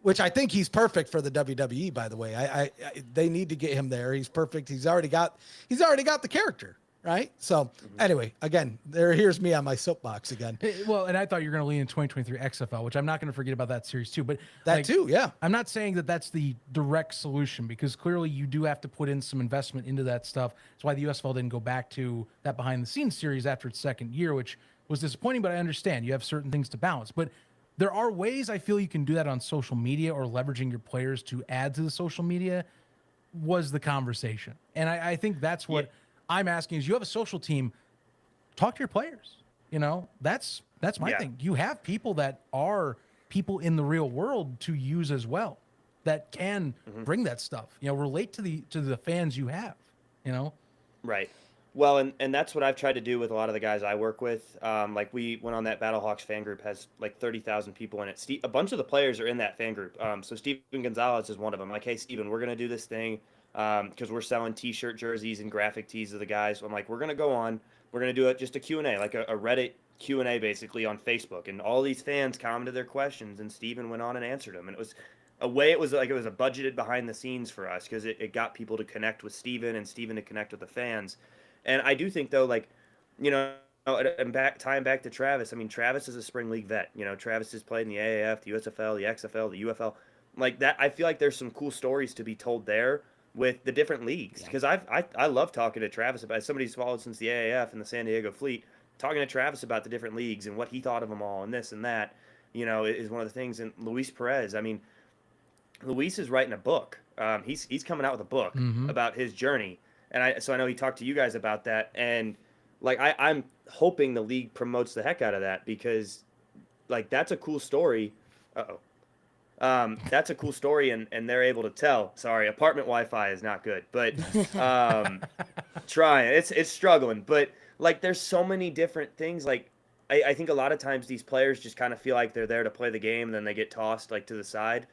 which I think he's perfect for the WWE, by the way. I they need to get him there. He's perfect. He's already got the character, right? So anyway, again, here's me on my soapbox again. Well, and I thought you were going to lean in 2023 XFL, which I'm not going to forget about that series too. But that too, yeah. I'm not saying that that's the direct solution, because clearly you do have to put in some investment into that stuff. That's why the USFL didn't go back to that behind the scenes series after its second year, which was disappointing, but I understand you have certain things to balance. But there are ways I feel you can do that on social media, or leveraging your players to add to the social media was the conversation. And I think that's what I'm asking is, you have a social team, talk to your players. That's my thing. You have people that are people in the real world to use as well, that can bring that stuff, relate to the fans you have, Right. Well, and that's what I've tried to do with a lot of the guys I work with. Like, we went on that Battlehawks fan group, has like 30,000 people in it. A bunch of the players are in that fan group. So Steven Gonzalez is one of them. Like, hey, Steven, we're going to do this thing because we're selling T-shirt jerseys and graphic tees of the guys. So I'm like, we're going to go on. We're going to do just a Q&A, like a Reddit Q&A basically on Facebook. And all these fans commented their questions, and Steven went on and answered them. And it was a budgeted behind the scenes for us, because it got people to connect with Steven and Steven to connect with the fans. And I do think, though, like, and tying back to Travis, I mean, Travis is a spring league vet. Travis has played in the AAF, the USFL, the XFL, the UFL. Like that, I feel like there's some cool stories to be told there with the different leagues. Because I love talking to Travis about, as somebody who's followed since the AAF and the San Diego Fleet, talking to Travis about the different leagues and what he thought of them all and this and that, is one of the things. And Luis Perez, I mean, Luis is writing a book. He's coming out with a book about his journey. And so I know he talked to you guys about that, and like I'm hoping the league promotes the heck out of that, because like that's a cool story. That's a cool story, and they're able to tell. Sorry, apartment Wi-Fi is not good, but trying. It's struggling, but like there's so many different things. Like I think a lot of times these players just kind of feel like they're there to play the game, and then they get tossed like to the side.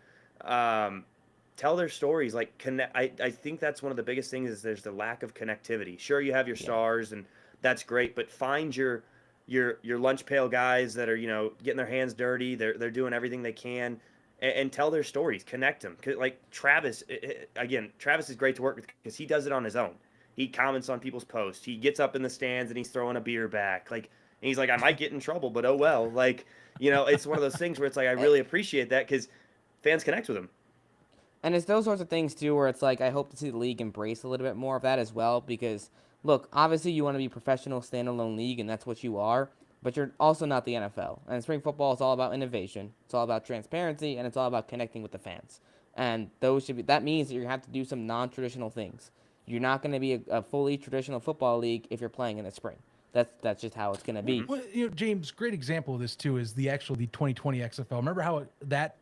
Tell their stories, like connect. I think that's one of the biggest things is there's the lack of connectivity. Sure, you have your stars, and that's great, but find your lunch pail guys that are getting their hands dirty. They're doing everything they can, and tell their stories. Connect them. Like Travis, again, Travis is great to work with because he does it on his own. He comments on people's posts. He gets up in the stands and he's throwing a beer back. Like, and he's like, I might get in trouble, but oh well. Like, it's one of those things where it's like I really appreciate that because fans connect with him. And it's those sorts of things, too, where it's like I hope to see the league embrace a little bit more of that as well, because, look, obviously you want to be a professional standalone league, and that's what you are, but you're also not the NFL. And spring football is all about innovation. It's all about transparency, and it's all about connecting with the fans. And that means that you're going to have to do some non-traditional things. You're not going to be a fully traditional football league if you're playing in the spring. That's just how it's going to be. Well, James, great example of this, too, is the 2020 XFL. Remember how that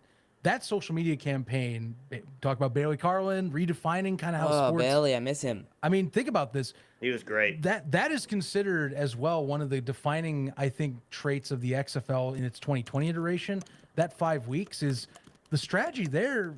social media campaign, talk about Bailey Carlin, redefining kind of how sports. Oh, Bailey, I miss him. I mean, think about this. He was great. That is considered as well one of the defining, I think, traits of the XFL in its 2020 iteration. That 5 weeks is the strategy there.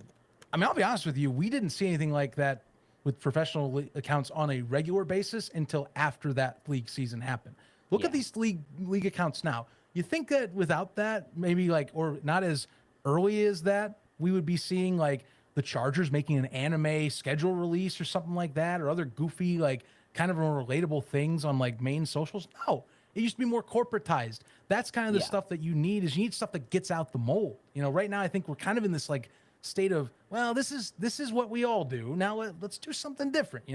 I mean, I'll be honest with you, we didn't see anything like that with professional accounts on a regular basis until after that league season happened. Look at these league accounts now. You think that without that, maybe or not as early as that, we would be seeing like the Chargers making an anime schedule release or something like that, or other goofy, like kind of relatable things on like main socials? No, it used to be more corporatized. That's kind of the stuff that you need stuff that gets out the mold. Right now I think we're kind of in this like state of, well, this is what we all do. Now let's do something different. We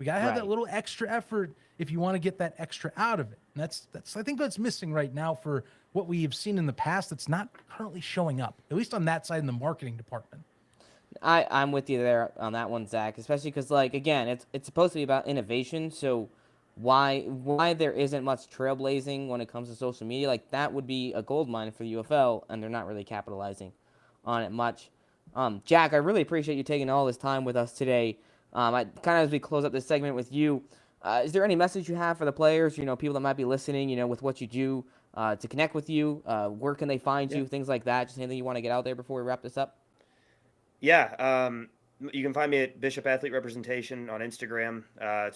gotta have that little extra effort if you want to get that extra out of it. And that's I think what's missing right now for what we have seen in the past that's not currently showing up, at least on that side in the marketing department. I'm with you there on that one, Zach, especially because, like, again, it's supposed to be about innovation, so why there isn't much trailblazing when it comes to social media, like, that would be a gold mine for the UFL, and they're not really capitalizing on it much. Jack, I really appreciate you taking all this time with us today. As we close up this segment with you, is there any message you have for the players? People that might be listening. With what you do to connect with you. Where can they find you? Things like that. Just anything you want to get out there before we wrap this up? Yeah. You can find me at Bishop Athlete Representation on Instagram.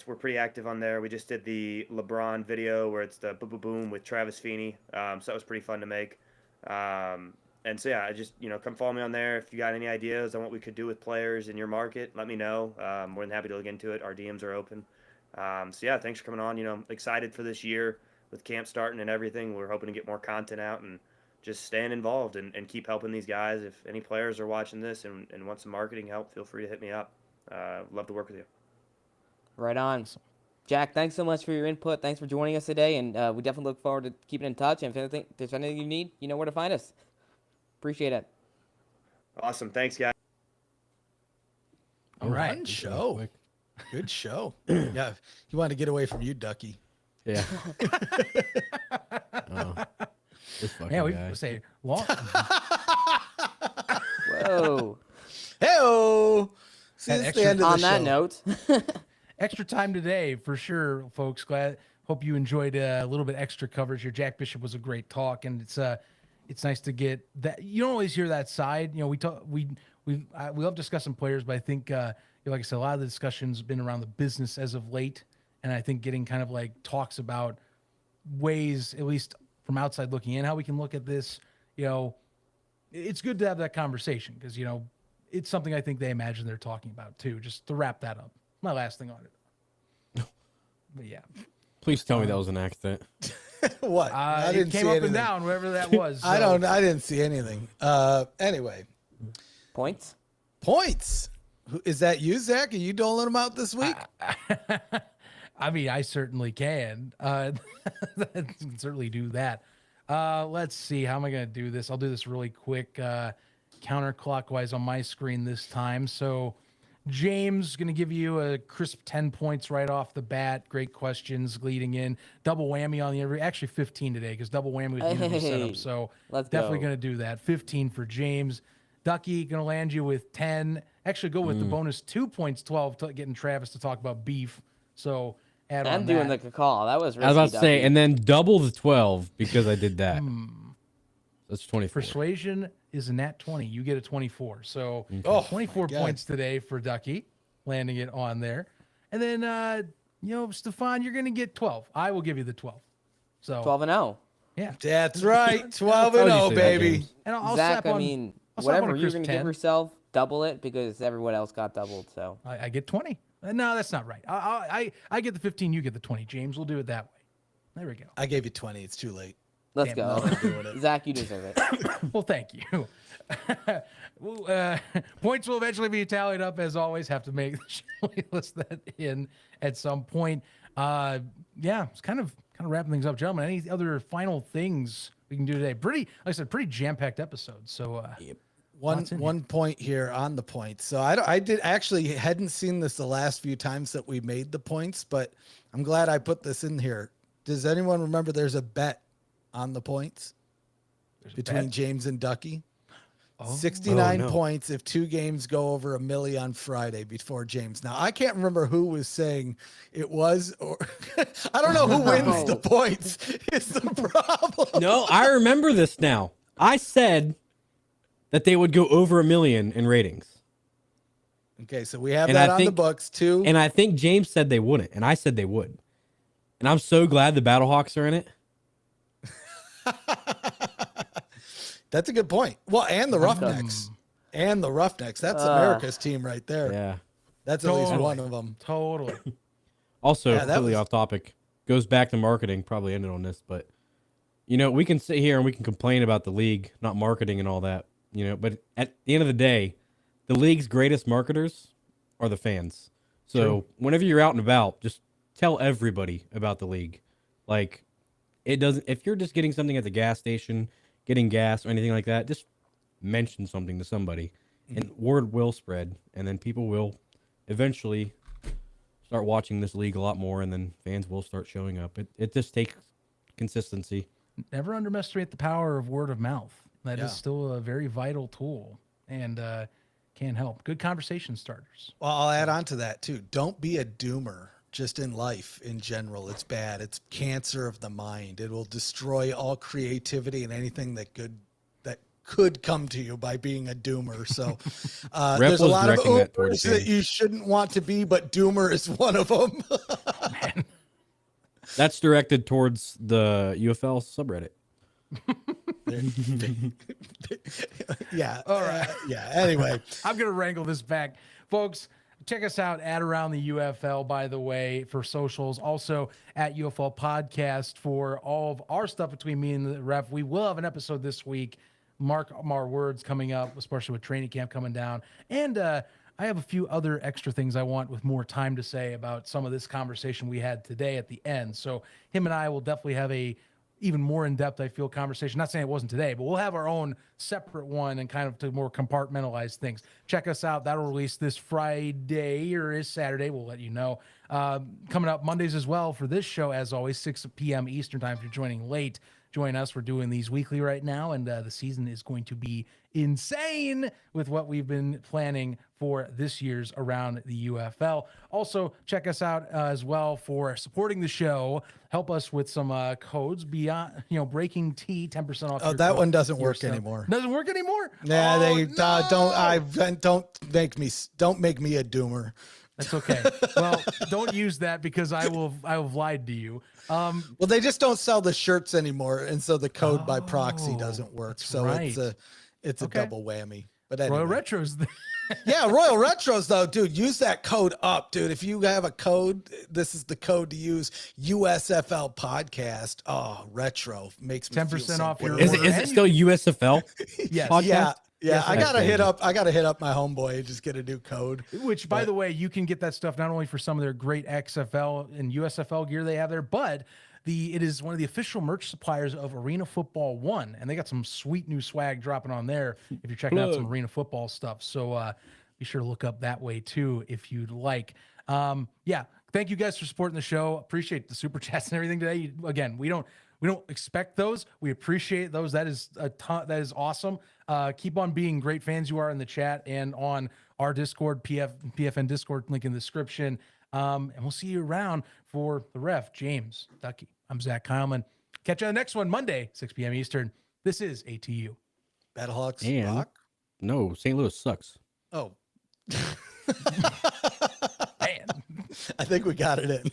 We're pretty active on there. We just did the LeBron video where it's the boom boom boom with Travis Feeney. So that was pretty fun to make. And so yeah, just come follow me on there. If you got any ideas on what we could do with players in your market, let me know. More than happy to look into it. Our DMs are open. So yeah, thanks for coming on. Excited for this year with camp starting and everything. We're hoping to get more content out and just staying involved and keep helping these guys. If any players are watching this and want some marketing help, feel free to hit me up. Love to work with you. Right on. Jack, thanks so much for your input. Thanks for joining us today, and we definitely look forward to keeping in touch. And if there's anything you need, you know where to find us. Appreciate it. Awesome. Thanks, guys. All right. Fun show. Good show. Yeah. He wanted to get away from you, Ducky. Yeah. This fucking Yeah, we guy. say long. Whoa. Hey-oh. See, That it's extra- the end of the On show. that note, Extra time today for sure, folks. Hope you enjoyed a little bit extra coverage here. Jack Bishop was a great talk, and it's nice to get that. You don't always hear that side. We love discussing players, but I think like I said, a lot of the discussions have been around the business as of late, and I think getting kind of like talks about ways, at least from outside looking in, how we can look at this. It's good to have that conversation because it's something I think they imagine they're talking about too. Just to wrap that up. My last thing on it. But yeah. Please tell me that was an accident. What? I didn't it came see up anything. and down, wherever that was. I so. didn't see anything. Anyway, points. points. Is that you, Zach? Are you doling them out this week? I mean, I certainly can. I can certainly do that. Let's see. How am I going to do this? I'll do this really quick, counterclockwise on my screen this time. So James is going to give you a crisp 10 points right off the bat. Great questions leading in. Double whammy on the interview. Actually 15 today because double whammy was the interview setup. So let's definitely go. going to do that. 15 for James. Ducky going to land you with 10. Actually go with the bonus 2 points, 12, getting Travis to talk about beef. So add on I'm doing that. the call. That was risky, I was about to say, Ducky. and then double the 12 because I did that. That's 24. Persuasion is a nat 20. You get a 24. So Oh, 24 my God. points today for Ducky, landing it on there. And then, Stefan, you're going to get 12. I will give you the 12. So 12-0. yeah. That's right. 12 How and would you 0, say that, baby. James? And I'll Zach, slap on, I mean, I'll slap on whatever a you're crisp going to 10. give yourself, double it because everyone else got doubled. So I get 20. No, that's not right. I get the 15. You get the 20. James, we'll do it that way. There we go. I gave you 20. It's too late. let's Damn, go. I'm doing it. Zach, you deserve it. Well, thank you. Points will eventually be tallied up, as always. Have to make list that in at some point. Yeah, it's kind of wrapping things up, gentlemen. Any other final things we can do today? Like I said, pretty jam-packed episode. So lots in here. One point here on the points. So I hadn't seen this the last few times that we made the points, but I'm glad I put this in here. Does anyone remember there's a bet on the points between bet? James and Ducky? Oh. 69 Oh, no. points if 2 games go over $1 million on Friday before James. Now, I can't remember who was saying it was, or I don't know who wins the points. It's the problem. No, I remember this now. I said that they would go over 1 million in ratings. Okay, so we have And that I on the think- books too. And I think James said they wouldn't, and I said they would. And I'm so glad the Battlehawks are in it. That's a good point. Well, and the Roughnecks. And the Roughnecks. That's America's team right there. Yeah. That's at least Totally. one of them. Totally. Also, Yeah, that completely was- off topic. Goes back to marketing, probably ended on this, but we can sit here and we can complain about the league not marketing and all that, but at the end of the day, the league's greatest marketers are the fans. So whenever you're out and about, just tell everybody about the league. Like, if you're just getting something at the gas station, getting gas or anything like that, just mention something to somebody and word will spread, and then people will eventually start watching this league a lot more, and then fans will start showing up. It just takes consistency. Never underestimate the power of word of mouth. That is Yeah. still a very vital tool. And can't help. Good conversation starters. Well, I'll add on to that too. Don't be a doomer just in life in general. It's bad. It's cancer of the mind. It will destroy all creativity and anything that could come to you by being a doomer. So there's a lot of oomers that you shouldn't want to be, but doomer is one of them. Man. That's directed towards the UFL subreddit. Yeah. All right. Yeah. Anyway, I'm going to wrangle this back. Folks, check us out at Around the UFL, by the way, for socials. Also at UFL Podcast for all of our stuff between me and the ref. We will have an episode this week. Mark our words coming up, especially with training camp coming down. And I have a few other extra things I want with more time to say about some of this conversation we had today at the end. So him and I will definitely have a even more in-depth, I feel, conversation. Not saying it wasn't today, but we'll have our own separate one and kind of to more compartmentalize things. Check us out. That'll release this Friday or is Saturday. We'll let you know. Coming up Mondays as well for this show, as always, 6 p.m. Eastern time. If you're joining late, join us. We're doing these weekly right now, and the season is going to be insane with what we've been planning for this year's Around the UFL. Also, check us out as well for supporting the show. Help us with some codes beyond, breaking T, 10% off. Oh, that one doesn't work anymore. Doesn't work anymore? Yeah, no! Don't make me a doomer. That's okay. Well, don't use that because I will have lied to you. Well, they just don't sell the shirts anymore, and so the code by proxy doesn't work. So right. it's a double whammy. But anyway. Royal Retros. Yeah, Royal Retros though, dude. Use that code up, dude. If you have a code, this is the code to use. USFL podcast. Oh, retro makes me 10% off your Is order. it still USFL? Yes. podcast? Yeah. Yes, I gotta hit up my homeboy and just get a new code. Which, by the way, you can get that stuff not only for some of their great XFL and USFL gear they have there, but it is one of the official merch suppliers of Arena Football 1, and they got some sweet new swag dropping on there if you're checking out some Arena Football stuff. So be sure to look up that way too if you'd like. Yeah, thank you guys for supporting the show. Appreciate the super chats and everything today. Again, we don't expect those. We appreciate those. That is a ton. That is awesome. Keep on being great fans you are in the chat and on our Discord, PFN Discord, link in the description. And we'll see you around for the ref, James, Ducky. I'm Zach Kyleman. Catch you on the next one, Monday, 6 p.m. Eastern. This is ATU. Battlehawks And rock. no, St. Louis sucks. Oh. Man. I think we got it in.